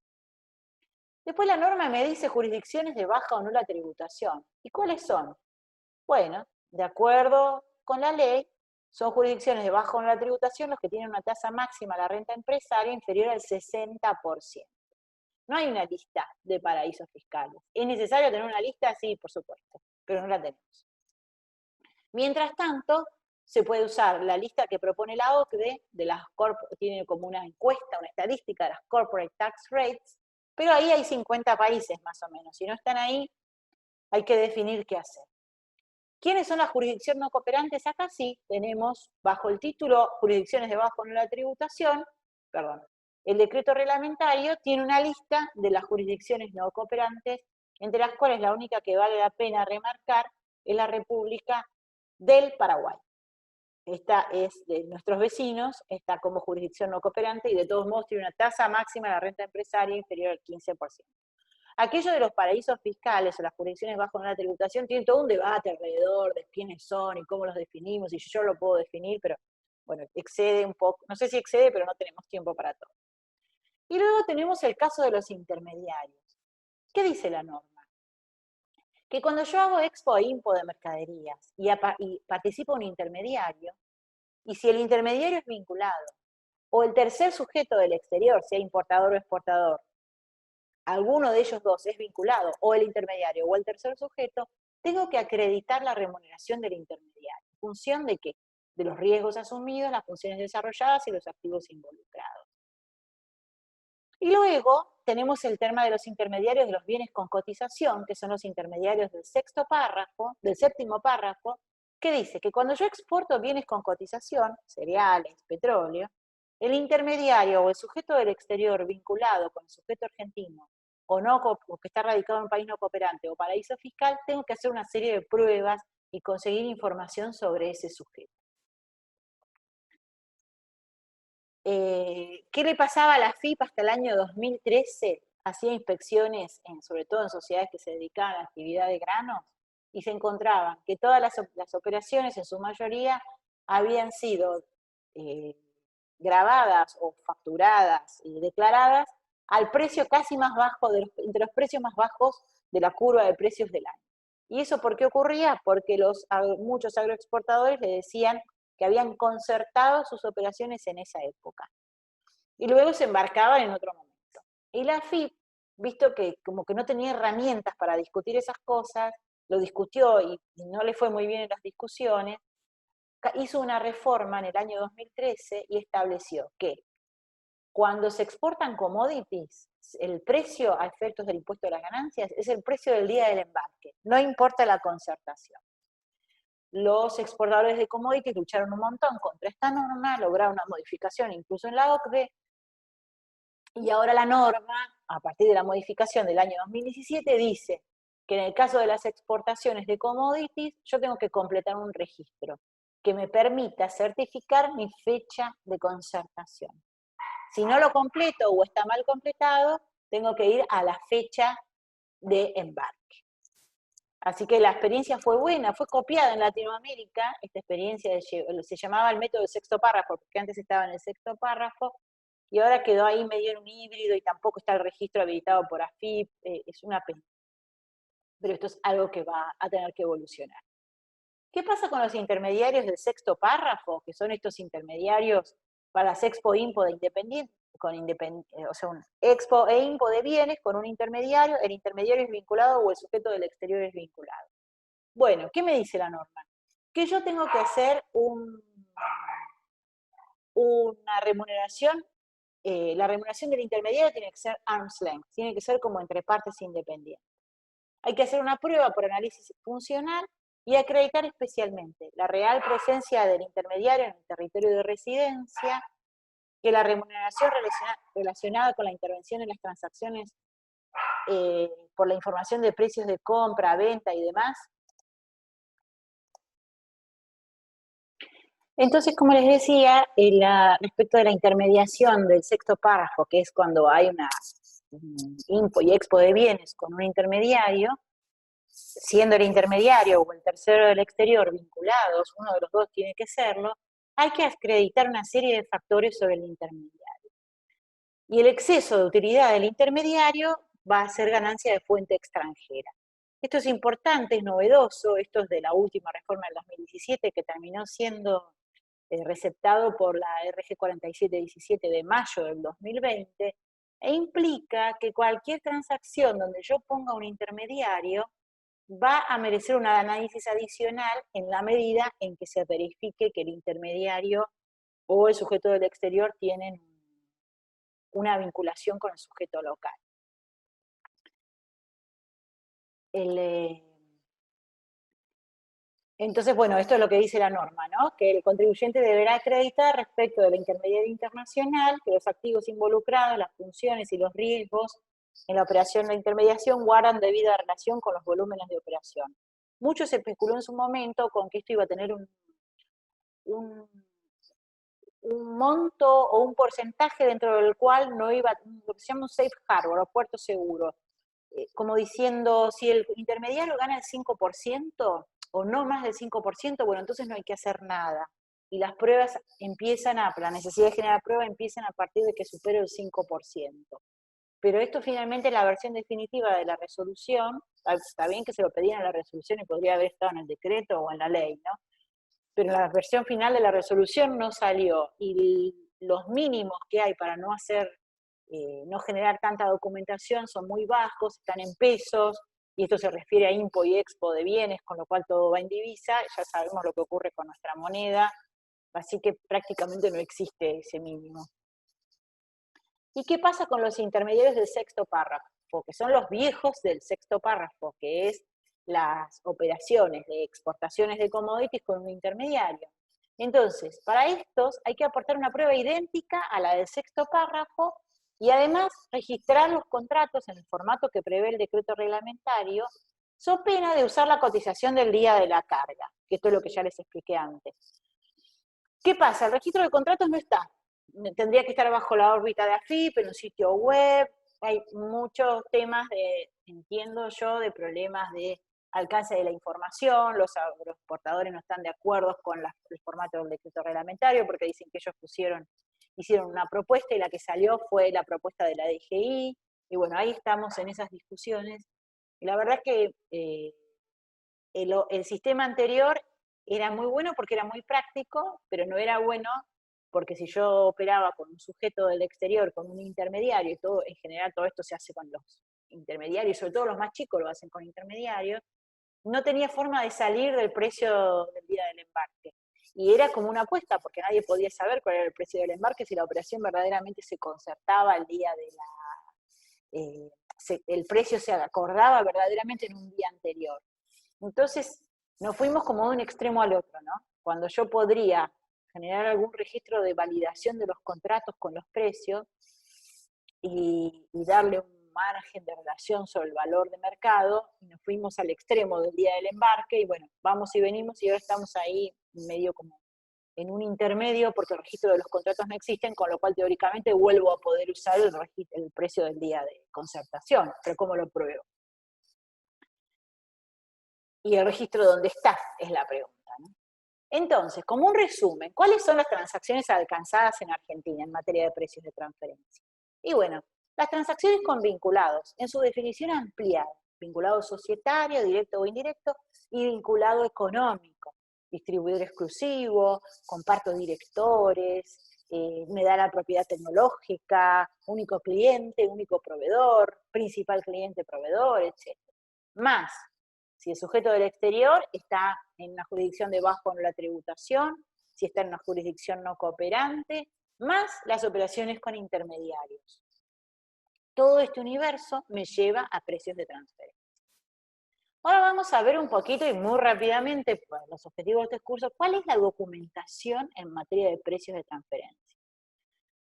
Después la norma me dice jurisdicciones de baja o nula tributación. ¿Y cuáles son? Bueno, de acuerdo con la ley, son jurisdicciones de baja o nula tributación los que tienen una tasa máxima a la renta empresaria inferior al 60%. No hay una lista de paraísos fiscales. ¿Es necesario tener una lista? Sí, por supuesto, pero no la tenemos. Mientras tanto, se puede usar la lista que propone la OCDE, tiene como una encuesta, una estadística de las corporate tax rates, pero ahí hay 50 países más o menos. Si no están ahí, hay que definir qué hacer. ¿Quiénes son las jurisdicciones no cooperantes? Acá sí tenemos, bajo el título Jurisdicciones de baja o nula tributación, el decreto reglamentario tiene una lista de las jurisdicciones no cooperantes, entre las cuales la única que vale la pena remarcar es la República del Paraguay. Esta es de nuestros vecinos, está como jurisdicción no cooperante y de todos modos tiene una tasa máxima de la renta empresaria inferior al 15%. Aquello de los paraísos fiscales o las jurisdicciones bajo una tributación tienen todo un debate alrededor de quiénes son y cómo los definimos, y yo lo puedo definir, pero bueno, excede un poco, no sé si excede, pero no tenemos tiempo para todo. Y luego tenemos el caso de los intermediarios. ¿Qué dice la norma? Que cuando yo hago expo e impo de mercaderías y participa un intermediario, y si el intermediario es vinculado, o el tercer sujeto del exterior, sea importador o exportador, alguno de ellos dos es vinculado, o el intermediario o el tercer sujeto, tengo que acreditar la remuneración del intermediario. ¿En función de qué? De los riesgos asumidos, las funciones desarrolladas y los activos involucrados. Y luego tenemos el tema de los intermediarios de los bienes con cotización, que son los intermediarios del séptimo párrafo, que dice que cuando yo exporto bienes con cotización, cereales, petróleo, el intermediario o el sujeto del exterior vinculado con el sujeto argentino o no, o que está radicado en un país no cooperante o paraíso fiscal, tengo que hacer una serie de pruebas y conseguir información sobre ese sujeto. ¿Qué le pasaba a la FIP hasta el año 2013? Hacía inspecciones, sobre todo en sociedades que se dedicaban a la actividad de granos, y se encontraban que todas las operaciones, en su mayoría, habían sido grabadas o facturadas y declaradas al precio casi más bajo, entre los precios más bajos de la curva de precios del año. ¿Y eso por qué ocurría? Porque muchos agroexportadores le decían que habían concertado sus operaciones en esa época. Y luego se embarcaban en otro momento. Y la AFIP, visto que como que no tenía herramientas para discutir esas cosas, lo discutió y no le fue muy bien en las discusiones, hizo una reforma en el año 2013 y estableció que cuando se exportan commodities, el precio a efectos del impuesto de las ganancias es el precio del día del embarque, no importa la concertación. Los exportadores de commodities lucharon un montón contra esta norma, lograron una modificación incluso en la OCDE, y ahora la norma, a partir de la modificación del año 2017, dice que en el caso de las exportaciones de commodities, yo tengo que completar un registro que me permita certificar mi fecha de concertación. Si no lo completo o está mal completado, tengo que ir a la fecha de embarque. Así que la experiencia fue buena, fue copiada en Latinoamérica, esta experiencia se llamaba el método del sexto párrafo, porque antes estaba en el sexto párrafo, y ahora quedó ahí medio en un híbrido y tampoco está el registro habilitado por AFIP, es una pena. Pero esto es algo que va a tener que evolucionar. ¿Qué pasa con los intermediarios del sexto párrafo, que son estos intermediarios para las expo e impo de independiente, o sea, un expo e impo de bienes con un intermediario, el intermediario es vinculado o el sujeto del exterior es vinculado? Bueno, ¿qué me dice la norma? Que yo tengo que hacer una remuneración la remuneración del intermediario tiene que ser arm's length, tiene que ser como entre partes independientes. Hay que hacer una prueba por análisis funcional y acreditar especialmente la real presencia del intermediario en el territorio de residencia, que la remuneración relacionada con la intervención en las transacciones por la información de precios de compra, venta y demás. Entonces, como les decía, respecto de la intermediación del sexto párrafo, que es cuando hay un impo y expo de bienes con un intermediario, siendo el intermediario o el tercero del exterior vinculados, uno de los dos tiene que serlo, hay que acreditar una serie de factores sobre el intermediario. Y el exceso de utilidad del intermediario va a ser ganancia de fuente extranjera. Esto es importante, es novedoso, esto es de la última reforma del 2017 que terminó siendo receptado por la RG 4717 de mayo del 2020, e implica que cualquier transacción donde yo ponga un intermediario va a merecer un análisis adicional en la medida en que se verifique que el intermediario o el sujeto del exterior tienen una vinculación con el sujeto local. Entonces, bueno, esto es lo que dice la norma, ¿no? Que el contribuyente deberá acreditar respecto de la intermediaria internacional que los activos involucrados, las funciones y los riesgos en la operación de intermediación guardan debida relación con los volúmenes de operación. Mucho se especuló en su momento con que esto iba a tener un monto o un porcentaje dentro del cual no iba, lo que se llama un safe harbor o puerto seguro, como diciendo, si el intermediario gana el 5%, o no más del 5%, bueno, entonces no hay que hacer nada. Y las pruebas empiezan la necesidad de generar pruebas empiezan a partir de que supere el 5%. Pero esto finalmente es la versión definitiva de la resolución, está bien que se lo pedían en la resolución y podría haber estado en el decreto o en la ley, ¿no? Pero la versión final de la resolución no salió, y los mínimos que hay para no no generar tanta documentación son muy bajos, están en pesos, y esto se refiere a impo y expo de bienes, con lo cual todo va en divisa, ya sabemos lo que ocurre con nuestra moneda, así que prácticamente no existe ese mínimo. ¿Y qué pasa con los intermediarios del sexto párrafo? Que son los viejos del sexto párrafo, que es las operaciones de exportaciones de commodities con un intermediario. Entonces, para estos hay que aportar una prueba idéntica a la del sexto párrafo y además registrar los contratos en el formato que prevé el decreto reglamentario, so pena de usar la cotización del día de la carga, que esto es lo que ya les expliqué antes. ¿Qué pasa? El registro de contratos no está. Tendría que estar bajo la órbita de AFIP, en un sitio web. Hay muchos temas entiendo yo, de problemas de alcance de la información, los portadores no están de acuerdo con el formato del decreto reglamentario porque dicen que ellos hicieron una propuesta y la que salió fue la propuesta de la DGI, y bueno, ahí estamos en esas discusiones. Y la verdad es que el sistema anterior era muy bueno porque era muy práctico, pero no era bueno porque si yo operaba con un sujeto del exterior, con un intermediario, y todo, en general todo esto se hace con los intermediarios, sobre todo los más chicos lo hacen con intermediarios, no tenía forma de salir del precio del día del embarque. Y era como una apuesta, porque nadie podía saber cuál era el precio del embarque, si la operación verdaderamente se concertaba el día de el precio se acordaba verdaderamente en un día anterior. Entonces, nos fuimos como de un extremo al otro, ¿no? Cuando yo podría generar algún registro de validación de los contratos con los precios y darle un margen de relación sobre el valor de mercado, y nos fuimos al extremo del día del embarque, y bueno, vamos y venimos, y ahora estamos ahí medio como en un intermedio, porque el registro de los contratos no existen, con lo cual teóricamente vuelvo a poder usar el precio del día de concertación, pero ¿cómo lo pruebo? Y el registro dónde está, es la pregunta, ¿no? Entonces, como un resumen, ¿cuáles son las transacciones alcanzadas en Argentina en materia de precios de transferencia? Y bueno, las transacciones con vinculados, en su definición ampliada, vinculado societario, directo o indirecto, y vinculado económico, distribuidor exclusivo, comparto directores, me da la propiedad tecnológica, único cliente, único proveedor, principal cliente, proveedor, etc. Más, si el sujeto del exterior está en una jurisdicción de bajo en la tributación, si está en una jurisdicción no cooperante, más las operaciones con intermediarios. Todo este universo me lleva a precios de transferencia. Ahora vamos a ver un poquito y muy rápidamente, por los objetivos de este curso, cuál es la documentación en materia de precios de transferencia.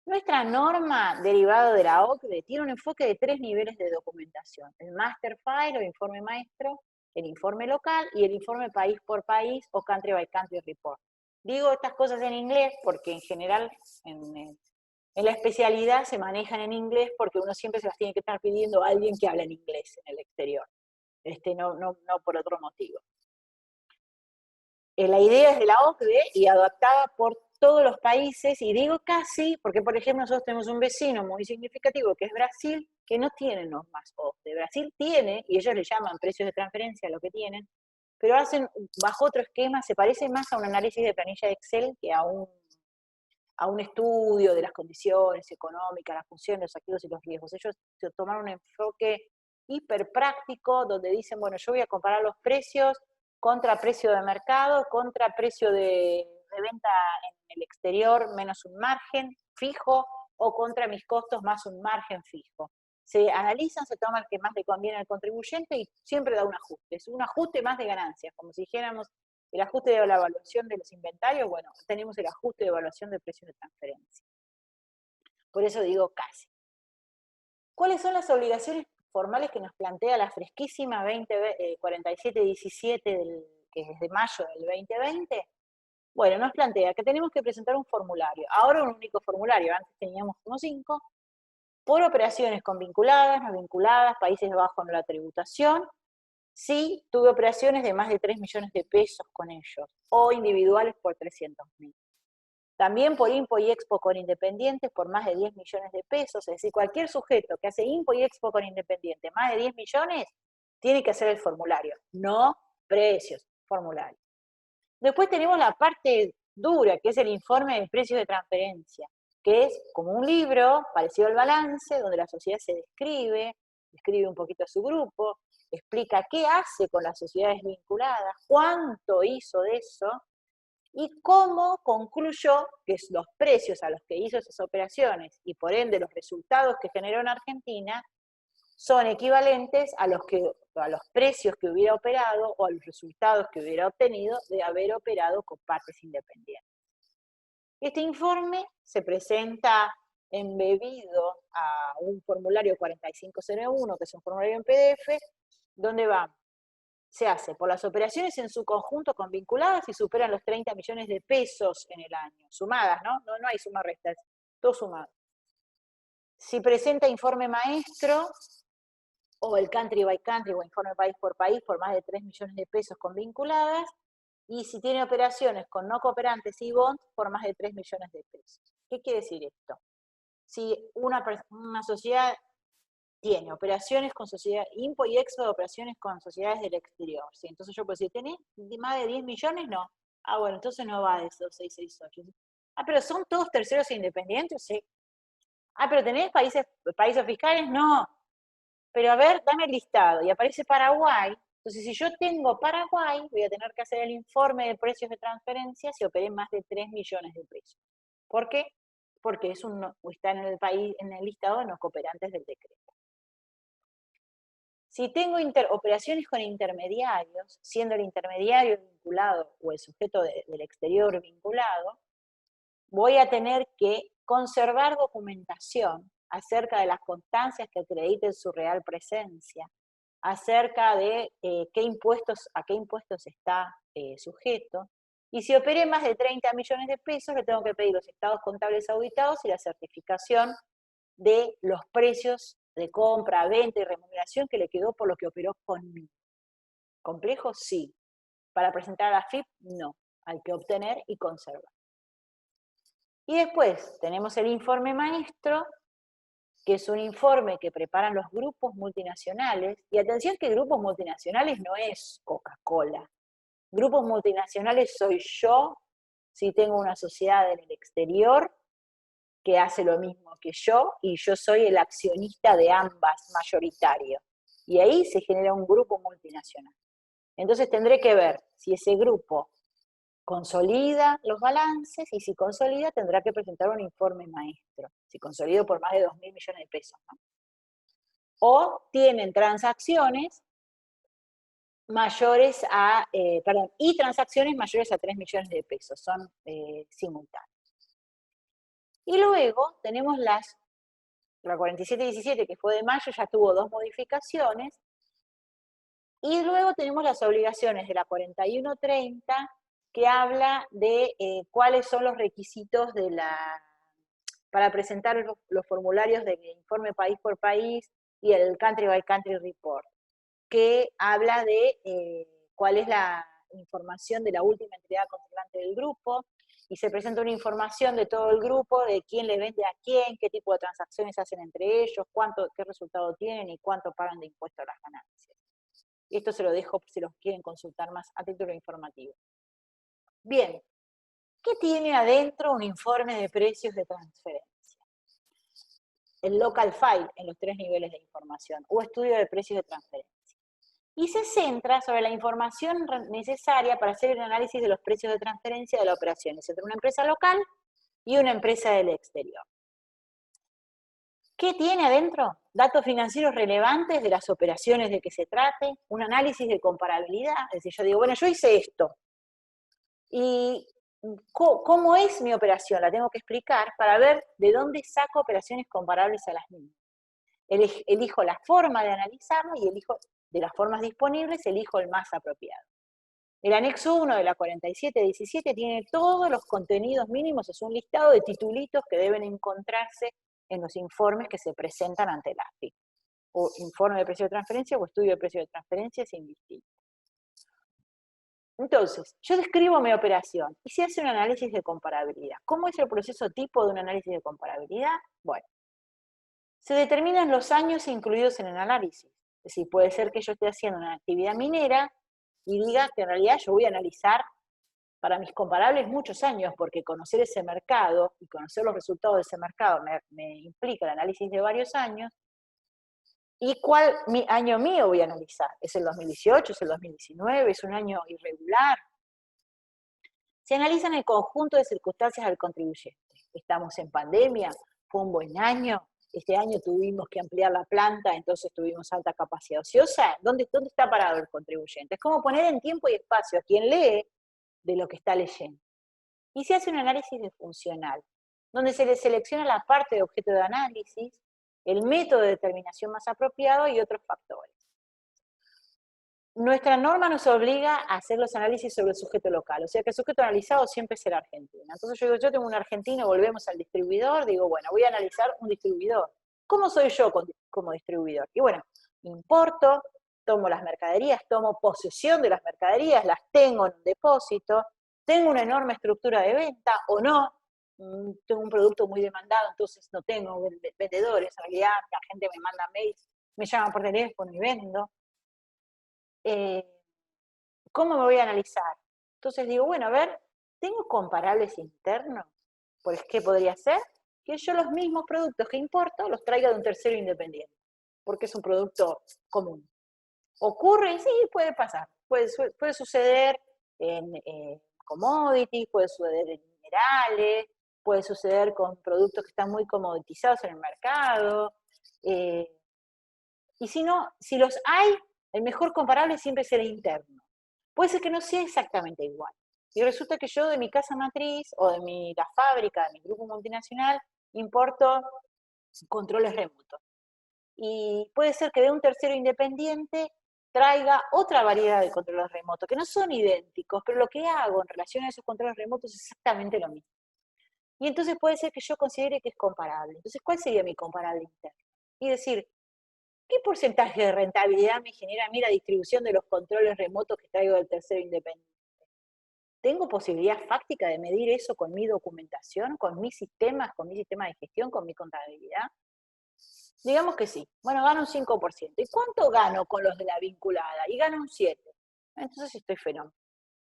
Nuestra norma derivada de la OCDE tiene un enfoque de 3 niveles de documentación: el master file o informe maestro, el informe local y el informe país por país o country by country report. Digo estas cosas en inglés porque en general en la especialidad se manejan en inglés porque uno siempre se las tiene que estar pidiendo a alguien que habla en inglés en el exterior, no por otro motivo. La idea es de la OCDE y adaptada por todos los países, y digo casi, porque por ejemplo nosotros tenemos un vecino muy significativo que es Brasil, que no tiene normas OCDE. Brasil tiene, y ellos le llaman precios de transferencia a lo que tienen, pero hacen bajo otro esquema, se parece más a un análisis de planilla de Excel que a un estudio de las condiciones económicas, las funciones, los activos y los riesgos. Ellos tomaron un enfoque hiper práctico, donde dicen, bueno, yo voy a comparar los precios contra precio de mercado, contra precio de venta en el exterior menos un margen fijo, o contra mis costos más un margen fijo. Se analizan, se toma el que más le conviene al contribuyente y siempre da un ajuste. Es un ajuste más de ganancias, como si dijéramos el ajuste de la evaluación de los inventarios. Bueno, tenemos el ajuste de evaluación de precios de transferencia. Por eso digo casi. ¿Cuáles son las obligaciones formales que nos plantea la fresquísima 4717, que es de mayo del 2020? Bueno, nos plantea que tenemos que presentar un formulario. Ahora un único formulario, antes teníamos como 5, por operaciones con vinculadas, no vinculadas, países bajo en la tributación. Sí, tuve operaciones de más de 3 millones de pesos con ellos, o individuales por 300.000. También por Impo y Expo con independientes por más de 10 millones de pesos, es decir, cualquier sujeto que hace Impo y Expo con independiente más de 10 millones, tiene que hacer el formulario, no precios, formulario. Después tenemos la parte dura, que es el informe de precios de transferencia, que es como un libro parecido al balance, donde la sociedad se describe un poquito a su grupo, explica qué hace con las sociedades vinculadas, cuánto hizo de eso, y cómo concluyó que los precios a los que hizo esas operaciones, y por ende los resultados que generó en Argentina, son equivalentes a los precios que hubiera operado o a los resultados que hubiera obtenido de haber operado con partes independientes. Este informe se presenta embebido a un formulario 4501, que es un formulario en PDF, donde se hace por las operaciones en su conjunto con vinculadas y superan los 30 millones de pesos en el año, sumadas, ¿no? No hay suma resta, todo sumado. Si presenta informe maestro, o el country by country, o informe país por país, por más de 3 millones de pesos con vinculadas, y si tiene operaciones con no cooperantes y bonds, por más de 3 millones de pesos. ¿Qué quiere decir esto? Si una sociedad tiene operaciones con sociedades, Impo y Expo de operaciones con sociedades del exterior, ¿sí? Entonces yo puedo decir, ¿tenés más de 10 millones? No. Ah, bueno, entonces no va de esos 668. Ah, pero ¿son todos terceros independientes? Sí. Ah, pero ¿tenés países fiscales? No. Pero a ver, dame el listado, y aparece Paraguay. Entonces, si yo tengo Paraguay, voy a tener que hacer el informe de precios de transferencia si operé más de 3 millones de pesos. ¿Por qué? Porque está en el listado de no cooperantes del decreto. Si tengo operaciones con intermediarios, siendo el intermediario vinculado o el sujeto del exterior vinculado, voy a tener que conservar documentación acerca de las constancias que acrediten su real presencia, acerca de a qué impuestos está sujeto, y si operé más de 30 millones de pesos, le tengo que pedir los estados contables auditados y la certificación de los precios de compra, venta y remuneración que le quedó por lo que operó conmigo. ¿Complejo? Sí. Para presentar a la FIP, no. Hay que obtener y conservar. Y después tenemos el informe maestro, que es un informe que preparan los grupos multinacionales, y atención que grupos multinacionales no es Coca-Cola. Grupos multinacionales soy yo, si tengo una sociedad en el exterior que hace lo mismo que yo, y yo soy el accionista de ambas, mayoritario. Y ahí se genera un grupo multinacional. Entonces tendré que ver si ese grupo consolida los balances y si consolida tendrá que presentar un informe maestro, si consolidó por más de 2.000 millones de pesos, ¿no? O tienen transacciones mayores a, y transacciones mayores a 3 millones de pesos, son simultáneas. Y luego tenemos la 4717, que fue de mayo, ya tuvo 2 modificaciones, y luego tenemos las obligaciones de la 4130, que habla de cuáles son los requisitos para presentar los formularios del informe país por país y el country by country report, que habla de cuál es la información de la última entidad controlante del grupo, y se presenta una información de todo el grupo, de quién le vende a quién, qué tipo de transacciones hacen entre ellos, qué resultado tienen y cuánto pagan de impuesto a las ganancias. Esto se lo dejo por si los quieren consultar más a título informativo. Bien, ¿qué tiene adentro un informe de precios de transferencia? El local file en los 3 niveles de información, o estudio de precios de transferencia. Y se centra sobre la información necesaria para hacer el análisis de los precios de transferencia de las operaciones entre una empresa local y una empresa del exterior. ¿Qué tiene adentro? Datos financieros relevantes de las operaciones de que se trate, un análisis de comparabilidad, es decir, yo digo, bueno, yo hice esto, y ¿cómo es mi operación? La tengo que explicar para ver de dónde saco operaciones comparables a las mismas. Elijo la forma de analizarlo y elijo de las formas disponibles, elijo el más apropiado. El anexo 1 de la 4717 tiene todos los contenidos mínimos, es un listado de titulitos que deben encontrarse en los informes que se presentan ante la AFI, o informe de precio de transferencia o estudio de precio de transferencia, es indistinto. Entonces, yo describo mi operación y se hace un análisis de comparabilidad. ¿Cómo es el proceso tipo de un análisis de comparabilidad? Bueno, se determinan los años incluidos en el análisis. Es decir, puede ser que yo esté haciendo una actividad minera y diga que en realidad yo voy a analizar para mis comparables muchos años, porque conocer ese mercado y conocer los resultados de ese mercado me implica el análisis de varios años. ¿Y cuál año mío voy a analizar? ¿Es el 2018? ¿Es el 2019? ¿Es un año irregular? Se analizan el conjunto de circunstancias del contribuyente. Estamos en pandemia, fue un buen año, este año tuvimos que ampliar la planta, entonces tuvimos alta capacidad ociosa. ¿Dónde está parado el contribuyente? Es como poner en tiempo y espacio a quien lee de lo que está leyendo. Y se hace un análisis de funcional, donde se le selecciona la parte de objeto de análisis, el método de determinación más apropiado y otros factores. Nuestra norma nos obliga a hacer los análisis sobre el sujeto local, o sea que el sujeto analizado siempre será Argentina. Entonces yo digo, yo tengo un argentino, volvemos al distribuidor, digo, bueno, voy a analizar un distribuidor. ¿Cómo soy yo como distribuidor? Y bueno, importo, tomo las mercaderías, tomo posesión de las mercaderías, las tengo en un depósito, tengo una enorme estructura de venta o no, tengo un producto muy demandado, entonces no tengo vendedores, en realidad la gente me manda mails, me llaman por teléfono y vendo. ¿Cómo me voy a analizar? Entonces digo, bueno, a ver, ¿tengo comparables internos? Pues, ¿qué podría ser? Que yo los mismos productos que importo los traiga de un tercero independiente, porque es un producto común. ¿Ocurre? Sí, puede pasar. Puede suceder en commodities, puede suceder en minerales, puede suceder con productos que están muy comoditizados en el mercado. Y si no, si los hay, el mejor comparable siempre será interno. Puede ser que no sea exactamente igual. Y resulta que yo de mi casa matriz o de la fábrica, de mi grupo multinacional, importo controles remotos. Y puede ser que de un tercero independiente traiga otra variedad de controles remotos, que no son idénticos, pero lo que hago en relación a esos controles remotos es exactamente lo mismo. Y entonces puede ser que yo considere que es comparable. Entonces, ¿cuál sería mi comparable interno? Y decir, ¿qué porcentaje de rentabilidad me genera a mí la distribución de los controles remotos que traigo del tercero independiente? ¿Tengo posibilidad fáctica de medir eso con mi documentación, con mis sistemas, con mi sistema de gestión, con mi contabilidad? Digamos que sí. Bueno, gano un 5%. ¿Y cuánto gano con los de la vinculada? Y gano un 7%. Entonces estoy fenómeno.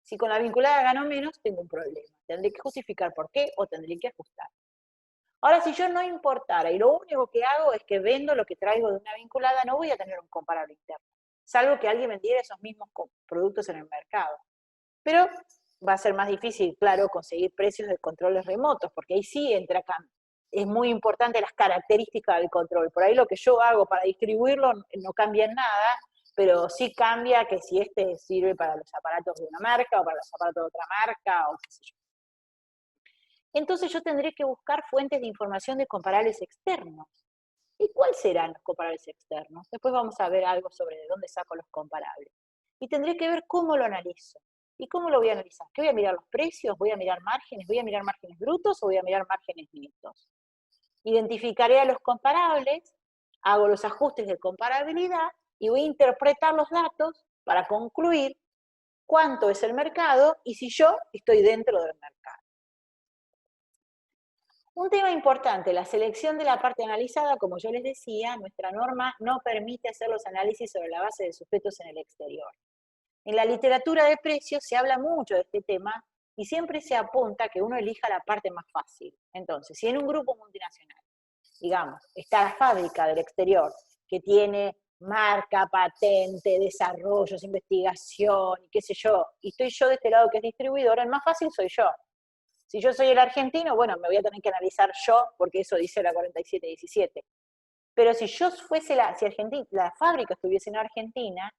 Si con la vinculada gano menos, tengo un problema. Tendré que justificar por qué o tendré que ajustar. Ahora, si yo no importara y lo único que hago es que vendo lo que traigo de una vinculada, no voy a tener un comparable interno, salvo que alguien vendiera esos mismos productos en el mercado. Pero va a ser más difícil, claro, conseguir precios de controles remotos, porque ahí sí entra acá. Es muy importante las características del control. Por ahí lo que yo hago para distribuirlo no cambia en nada, pero sí cambia que si este sirve para los aparatos de una marca o para los aparatos de otra marca o qué sé yo. Entonces yo tendré que buscar fuentes de información de comparables externos. ¿Y cuáles serán los comparables externos? Después vamos a ver algo sobre de dónde saco los comparables. Y tendré que ver cómo lo analizo. ¿Y cómo lo voy a analizar? ¿Qué voy a mirar los precios? ¿Voy a mirar márgenes? ¿Voy a mirar márgenes brutos o voy a mirar márgenes netos? Identificaré a los comparables, hago los ajustes de comparabilidad y voy a interpretar los datos para concluir cuánto es el mercado y si yo estoy dentro del mercado. Un tema importante, la selección de la parte analizada, como yo les decía, nuestra norma no permite hacer los análisis sobre la base de sujetos en el exterior. En la literatura de precios se habla mucho de este tema y siempre se apunta a que uno elija la parte más fácil. Entonces, si en un grupo multinacional, digamos, está la fábrica del exterior que tiene marca, patente, desarrollos, investigación, y qué sé yo, y estoy yo de este lado que es distribuidor, el más fácil soy yo. Si yo soy el argentino, bueno, me voy a tener que analizar yo, porque eso dice la 4717. Pero si yo fuese la fábrica estuviese en Argentina,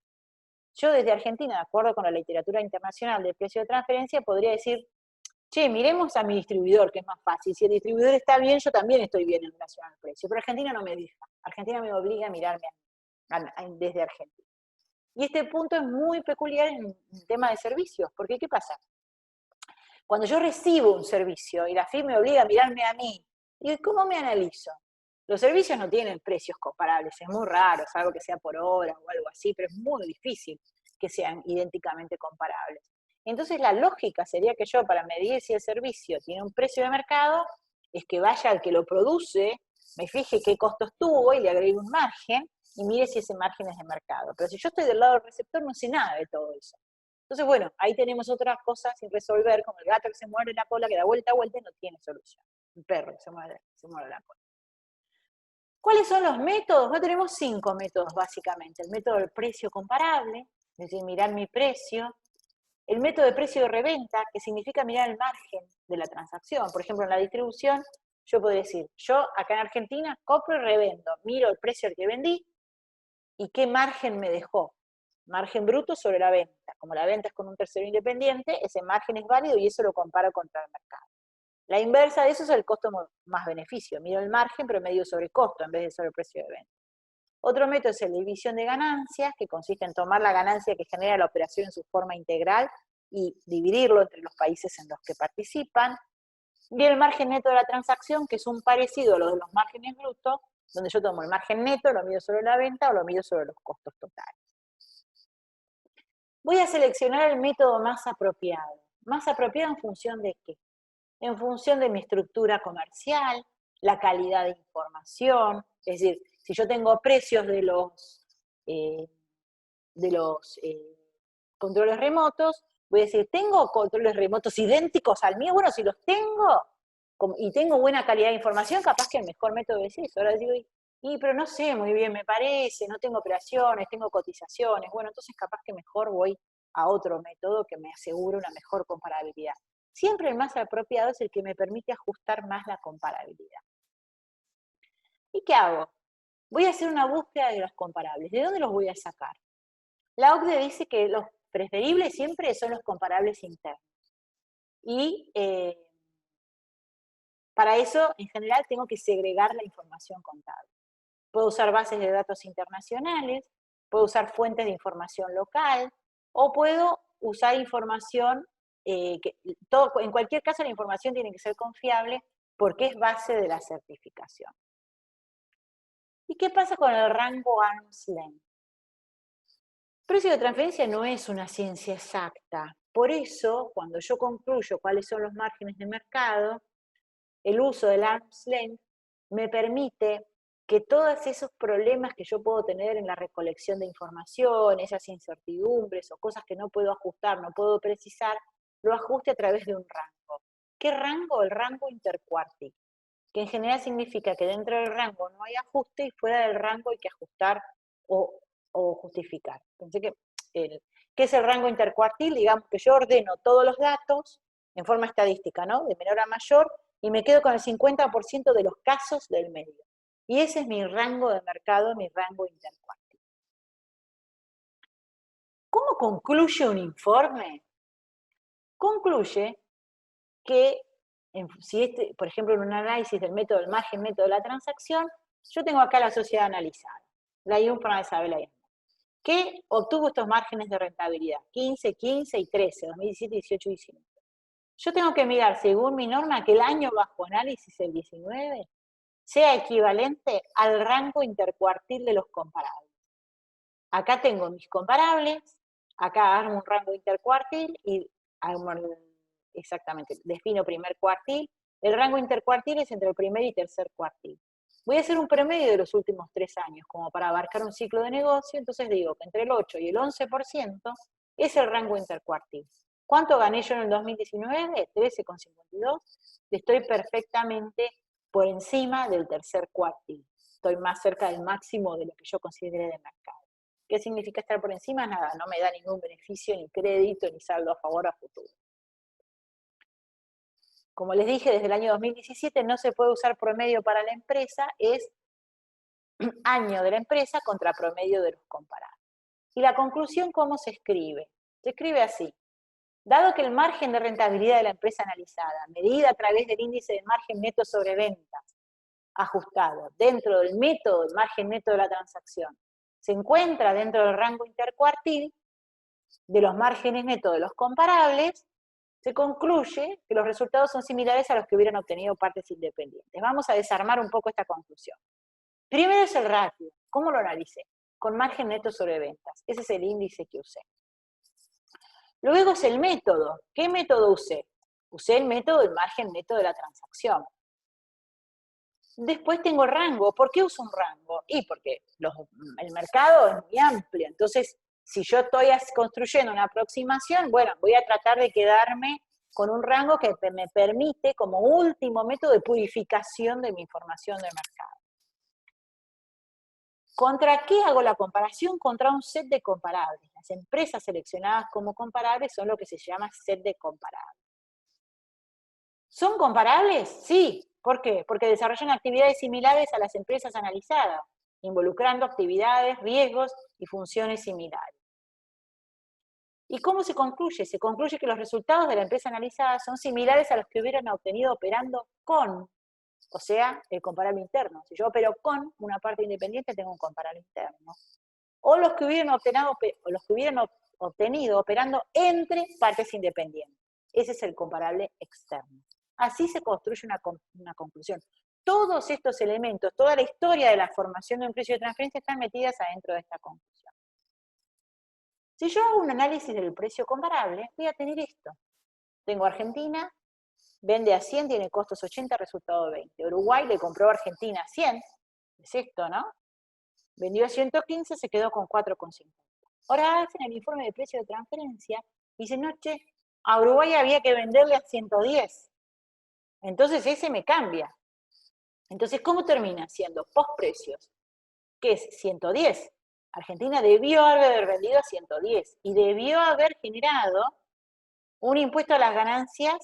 yo desde Argentina, de acuerdo con la literatura internacional del precio de transferencia, podría decir, che, miremos a mi distribuidor, que es más fácil. Si el distribuidor está bien, yo también estoy bien en relación al precio. Pero Argentina no me deja. Argentina me obliga a mirarme desde Argentina. Y este punto es muy peculiar en el tema de servicios, porque ¿qué pasa? Cuando yo recibo un servicio y la FIP me obliga a mirarme a mí, ¿y cómo me analizo? Los servicios no tienen precios comparables, es muy raro, salvo que sea por hora o algo así, pero es muy difícil que sean idénticamente comparables. Entonces la lógica sería que yo, para medir si el servicio tiene un precio de mercado, es que vaya al que lo produce, me fije qué costos tuvo y le agregue un margen y mire si ese margen es de mercado. Pero si yo estoy del lado del receptor, no sé nada de todo eso. Entonces, bueno, ahí tenemos otras cosas sin resolver, como el gato que se muerde la cola, que da vuelta a vuelta y no tiene solución. El perro que se muerde la cola. ¿Cuáles son los métodos? Bueno, tenemos 5 métodos básicamente. El método del precio comparable, es decir, mirar mi precio. El método de precio de reventa, que significa mirar el margen de la transacción. Por ejemplo, en la distribución, yo podría decir, yo acá en Argentina compro y revendo, miro el precio al que vendí y qué margen me dejó. Margen bruto sobre la venta. Como la venta es con un tercero independiente, ese margen es válido y eso lo comparo contra el mercado. La inversa de eso es el costo más beneficio. Miro el margen, pero medio sobre costo en vez de sobre el precio de venta. Otro método es la división de ganancias, que consiste en tomar la ganancia que genera la operación en su forma integral y dividirlo entre los países en los que participan. Y el margen neto de la transacción, que es un parecido a lo de los márgenes brutos, donde yo tomo el margen neto, lo mido sobre la venta o lo mido sobre los costos totales. Voy a seleccionar el método más apropiado. ¿Más apropiado en función de qué? En función de mi estructura comercial, la calidad de información, es decir, si yo tengo precios de los controles remotos, voy a decir, ¿tengo controles remotos idénticos al mío? Bueno, si los tengo y tengo buena calidad de información, capaz que el mejor método es eso. Ahora digo, pero no sé muy bien, me parece, no tengo operaciones, tengo cotizaciones. Bueno, entonces capaz que mejor voy a otro método que me asegure una mejor comparabilidad. Siempre el más apropiado es el que me permite ajustar más la comparabilidad. ¿Y qué hago? Voy a hacer una búsqueda de los comparables. ¿De dónde los voy a sacar? La OCDE dice que los preferibles siempre son los comparables internos. Y para eso, en general, tengo que segregar la información contable. Puedo usar bases de datos internacionales, puedo usar fuentes de información local, o puedo usar información, en cualquier caso la información tiene que ser confiable porque es base de la certificación. ¿Y qué pasa con el rango arm's length? Precio de transferencia no es una ciencia exacta. Por eso, cuando yo concluyo cuáles son los márgenes de mercado, el uso del arm's length me permite que todos esos problemas que yo puedo tener en la recolección de información, esas incertidumbres o cosas que no puedo ajustar, no puedo precisar, lo ajuste a través de un rango. ¿Qué rango? El rango intercuartil, que en general significa que dentro del rango no hay ajuste y fuera del rango hay que ajustar o justificar. Pensé que ¿Qué es el rango intercuartil? Digamos que yo ordeno todos los datos en forma estadística, ¿no? De menor a mayor, y me quedo con el 50% de los casos del medio. Y ese es mi rango de mercado, mi rango intercuartil. ¿Cómo concluye un informe? Concluye que, si por ejemplo, en un análisis del método del margen, método de la transacción, yo tengo acá la sociedad analizada, la IUNFRA de Isabela que obtuvo estos márgenes de rentabilidad, 15, 15 y 13, 2017, 18 y 19. Yo tengo que mirar, según mi norma, que el año bajo análisis, el 19, sea equivalente al rango intercuartil de los comparables. Acá tengo mis comparables, acá armo un rango intercuartil y armo exactamente, defino primer cuartil. El rango intercuartil es entre el primer y tercer cuartil. Voy a hacer un promedio de los últimos 3 años, como para abarcar un ciclo de negocio, entonces digo que entre el 8 y el 11% es el rango intercuartil. ¿Cuánto gané yo en el 2019? 13,52. Estoy perfectamente por encima del tercer cuartil. Estoy más cerca del máximo de lo que yo considere de mercado. ¿Qué significa estar por encima? Nada, no me da ningún beneficio, ni crédito, ni saldo a favor a futuro. Como les dije, desde el año 2017 no se puede usar promedio para la empresa, es año de la empresa contra promedio de los comparados. Y la conclusión, ¿cómo se escribe? Se escribe así. Dado que el margen de rentabilidad de la empresa analizada, medida a través del índice de margen neto sobre ventas, ajustado dentro del método del margen neto de la transacción, se encuentra dentro del rango intercuartil de los márgenes netos de los comparables, se concluye que los resultados son similares a los que hubieran obtenido partes independientes. Vamos a desarmar un poco esta conclusión. Primero es el ratio. ¿Cómo lo analicé? Con margen neto sobre ventas. Ese es el índice que usé. Luego es el método. ¿Qué método usé? Usé el método del margen neto de la transacción. Después tengo el rango. ¿Por qué uso un rango? Y porque el mercado es muy amplio. Entonces, si yo estoy construyendo una aproximación, bueno, voy a tratar de quedarme con un rango que me permite, como último método de purificación de mi información del mercado. ¿Contra qué hago la comparación? Contra un set de comparables. Las empresas seleccionadas como comparables son lo que se llama set de comparables. ¿Son comparables? Sí. ¿Por qué? Porque desarrollan actividades similares a las empresas analizadas, involucrando actividades, riesgos y funciones similares. ¿Y cómo se concluye? Se concluye que los resultados de la empresa analizada son similares a los que hubieran obtenido operando con, o sea, el comparable interno. Si yo opero con una parte independiente, tengo un comparable interno. O los que hubieran obtenido operando entre partes independientes. Ese es el comparable externo. Así se construye una conclusión. Todos estos elementos, toda la historia de la formación de un precio de transferencia están metidas adentro de esta conclusión. Si yo hago un análisis del precio comparable, voy a tener esto. Tengo Argentina, vende a 100, tiene costos 80, resultado 20. Uruguay le compró a Argentina a 100, es esto, ¿no? Vendió a 115, se quedó con 4,50. Ahora hacen el informe de precio de transferencia y dicen, no, che, a Uruguay había que venderle a 110. Entonces ese me cambia. Entonces, ¿cómo termina siendo? Postprecios, que es 110. Argentina debió haber vendido a 110 y debió haber generado un impuesto a las ganancias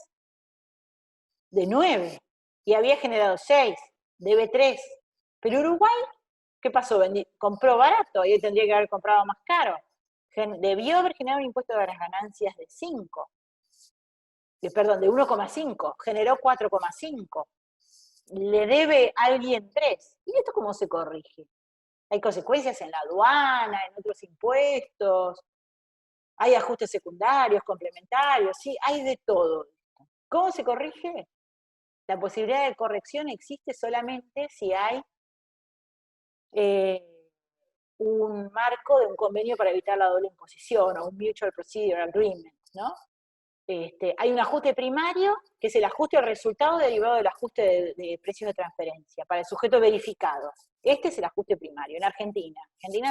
de 9 y había generado 6, debe 3. Pero Uruguay, ¿qué pasó? Compró barato y tendría que haber comprado más caro. Debió haber generado un impuesto a las ganancias de 5. Perdón, de 1,5. Generó 4,5. Le debe a alguien 3. ¿Y esto cómo se corrige? Hay consecuencias en la aduana, en otros impuestos, hay ajustes secundarios, complementarios, sí, hay de todo. ¿Cómo se corrige? La posibilidad de corrección existe solamente si hay un marco de un convenio para evitar la doble imposición, o un Mutual Procedure Agreement, ¿no? Hay un ajuste primario, que es el ajuste al resultado derivado del ajuste de precios de transferencia, para el sujeto verificado. Este es el ajuste primario. En Argentina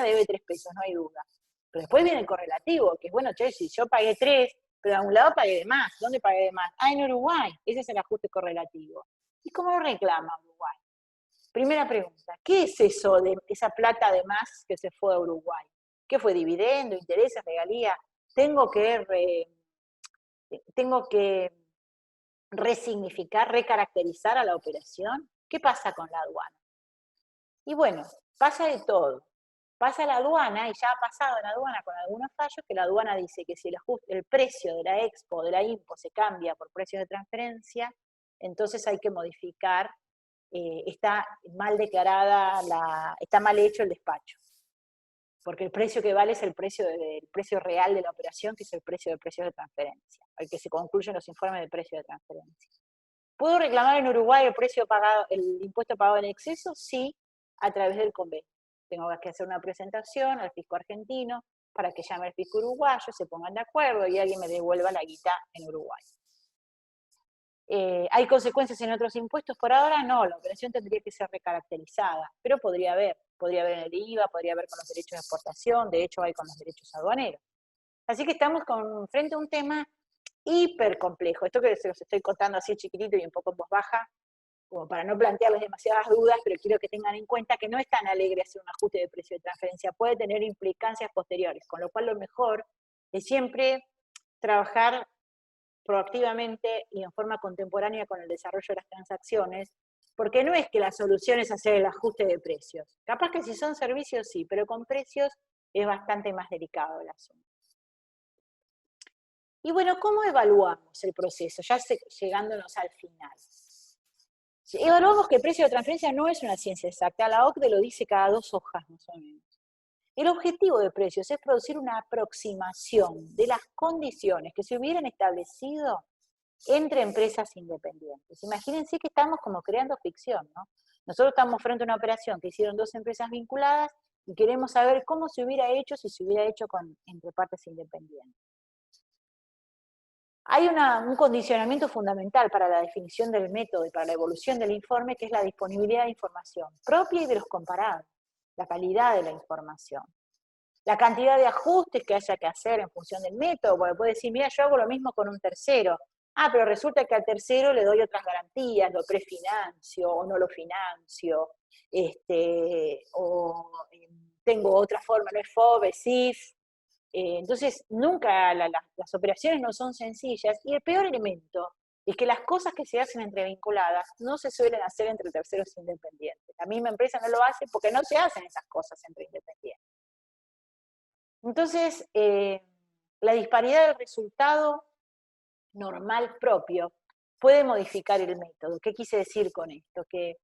debe 3 pesos, no hay duda. Pero después viene el correlativo, que es, bueno, che, si yo pagué 3, pero a un lado pagué de más. ¿Dónde pagué de más? Ah, en Uruguay. Ese es el ajuste correlativo. ¿Y cómo lo reclama Uruguay? Primera pregunta, ¿qué es eso de esa plata de más que se fue a Uruguay? ¿Qué fue? ¿Dividendo, intereses, regalía? tengo que resignificar, recaracterizar a la operación. ¿Qué pasa con la aduana? Y bueno, pasa de todo. Pasa a la aduana, y ya ha pasado en la aduana con algunos fallos, que la aduana dice que si el precio de la expo o de la impo se cambia por precios de transferencia, entonces hay que modificar, está mal declarada, está mal hecho el despacho. Porque el precio que vale es el precio real de la operación, que es el precio de precios de transferencia, al que se concluyen los informes de precio de transferencia. ¿Puedo reclamar en Uruguay el impuesto pagado en exceso? Sí, a través del convenio. Tengo que hacer una presentación al fisco argentino para que llame al fisco uruguayo, se pongan de acuerdo y alguien me devuelva la guita en Uruguay. ¿Hay consecuencias en otros impuestos? Por ahora no, la operación tendría que ser recaracterizada, pero podría haber en el IVA, podría haber con los derechos de exportación, de hecho hay con los derechos aduaneros. Así que estamos frente a un tema hiper complejo. Esto que se los estoy contando así chiquitito y un poco en voz baja, como para no plantearles demasiadas dudas, pero quiero que tengan en cuenta que no es tan alegre hacer un ajuste de precio de transferencia, puede tener implicancias posteriores, con lo cual lo mejor es siempre trabajar proactivamente y en forma contemporánea con el desarrollo de las transacciones, porque no es que la solución es hacer el ajuste de precios. Capaz que si son servicios sí, pero con precios es bastante más delicado el asunto. Y bueno, ¿cómo evaluamos el proceso? Ya llegándonos al final. Evaluamos que el precio de transferencia no es una ciencia exacta, la OCDE lo dice cada 2 hojas más o menos. El objetivo de precios es producir una aproximación de las condiciones que se hubieran establecido entre empresas independientes. Imagínense que estamos como creando ficción, ¿no? Nosotros estamos frente a una operación que hicieron 2 empresas vinculadas y queremos saber cómo se hubiera hecho si se hubiera hecho entre partes independientes. Hay un condicionamiento fundamental para la definición del método y para la evolución del informe, que es la disponibilidad de información propia y de los comparados, la calidad de la información, la cantidad de ajustes que haya que hacer en función del método, porque puede decir, mira, yo hago lo mismo con un tercero, pero resulta que al tercero le doy otras garantías, lo prefinancio o no lo financio, o tengo otra forma, no es FOB, es SIF. Entonces, nunca las operaciones no son sencillas, y el peor elemento es que las cosas que se hacen entre vinculadas no se suelen hacer entre terceros independientes. La misma empresa no lo hace porque no se hacen esas cosas entre independientes. Entonces, la disparidad del resultado normal propio puede modificar el método. ¿Qué quise decir con esto? Que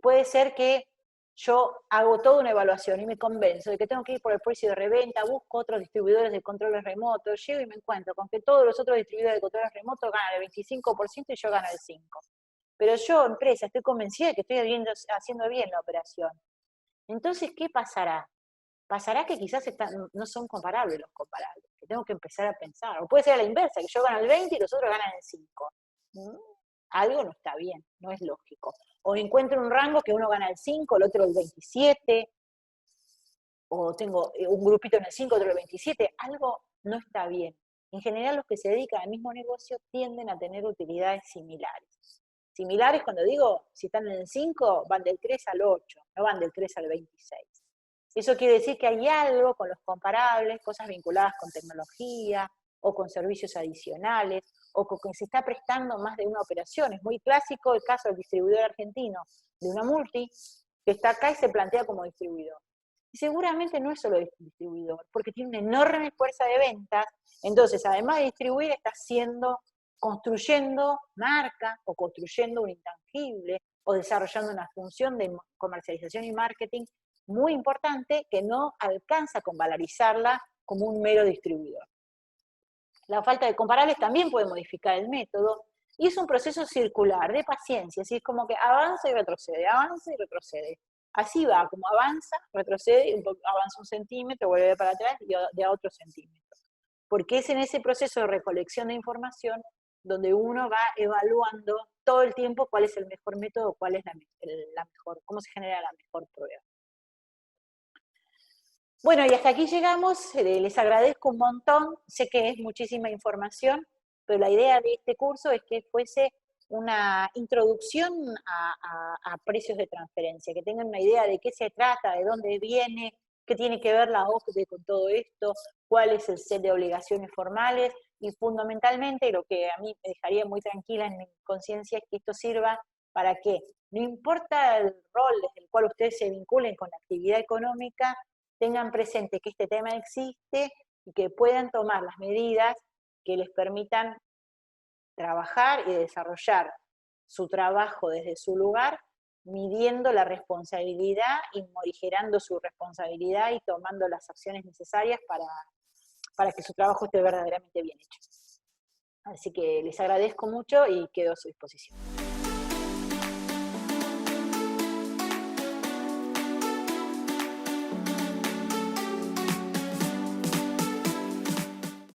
puede ser que yo hago toda una evaluación y me convenzo de que tengo que ir por el precio de reventa, busco otros distribuidores de controles remotos, llego y me encuentro con que todos los otros distribuidores de controles remotos ganan el 25% y yo gano el 5%. Pero yo, empresa, estoy convencida de que estoy haciendo bien la operación. Entonces, ¿qué pasará? Pasará que quizás no son comparables los comparables, que tengo que empezar a pensar. O puede ser a la inversa, que yo gano el 20 y los otros ganan el 5. Algo no está bien, no es lógico. O encuentro un rango que uno gana el 5, el otro el 27, o tengo un grupito en el 5, otro el 27, algo no está bien. En general los que se dedican al mismo negocio tienden a tener utilidades similares. Similares cuando digo, si están en el 5, van del 3 al 8, no van del 3 al 26. Eso quiere decir que hay algo con los comparables, cosas vinculadas con tecnología o con servicios adicionales, o con que se está prestando más de una operación. Es muy clásico el caso del distribuidor argentino de una multi, que está acá y se plantea como distribuidor. Y seguramente no es solo distribuidor, porque tiene una enorme fuerza de ventas, entonces además de distribuir está construyendo marca o construyendo un intangible o desarrollando una función de comercialización y marketing muy importante que no alcanza con valorizarla como un mero distribuidor. La falta de comparables también puede modificar el método, y es un proceso circular, de paciencia, así es como que avanza y retrocede, avanza y retrocede. Así va, como avanza, retrocede, avanza un centímetro, vuelve para atrás y de a otro centímetro. Porque es en ese proceso de recolección de información donde uno va evaluando todo el tiempo cuál es el mejor método, cuál es la mejor, cómo se genera la mejor prueba. Bueno, y hasta aquí llegamos, les agradezco un montón, sé que es muchísima información, pero la idea de este curso es que fuese una introducción a precios de transferencia, que tengan una idea de qué se trata, de dónde viene, qué tiene que ver la OCDE con todo esto, cuál es el set de obligaciones formales, y fundamentalmente lo que a mí me dejaría muy tranquila en mi conciencia es que esto sirva para que, no importa el rol desde el cual ustedes se vinculen con la actividad económica, tengan presente que este tema existe y que puedan tomar las medidas que les permitan trabajar y desarrollar su trabajo desde su lugar, midiendo la responsabilidad y morigerando su responsabilidad y tomando las acciones necesarias para que su trabajo esté verdaderamente bien hecho. Así que les agradezco mucho y quedo a su disposición.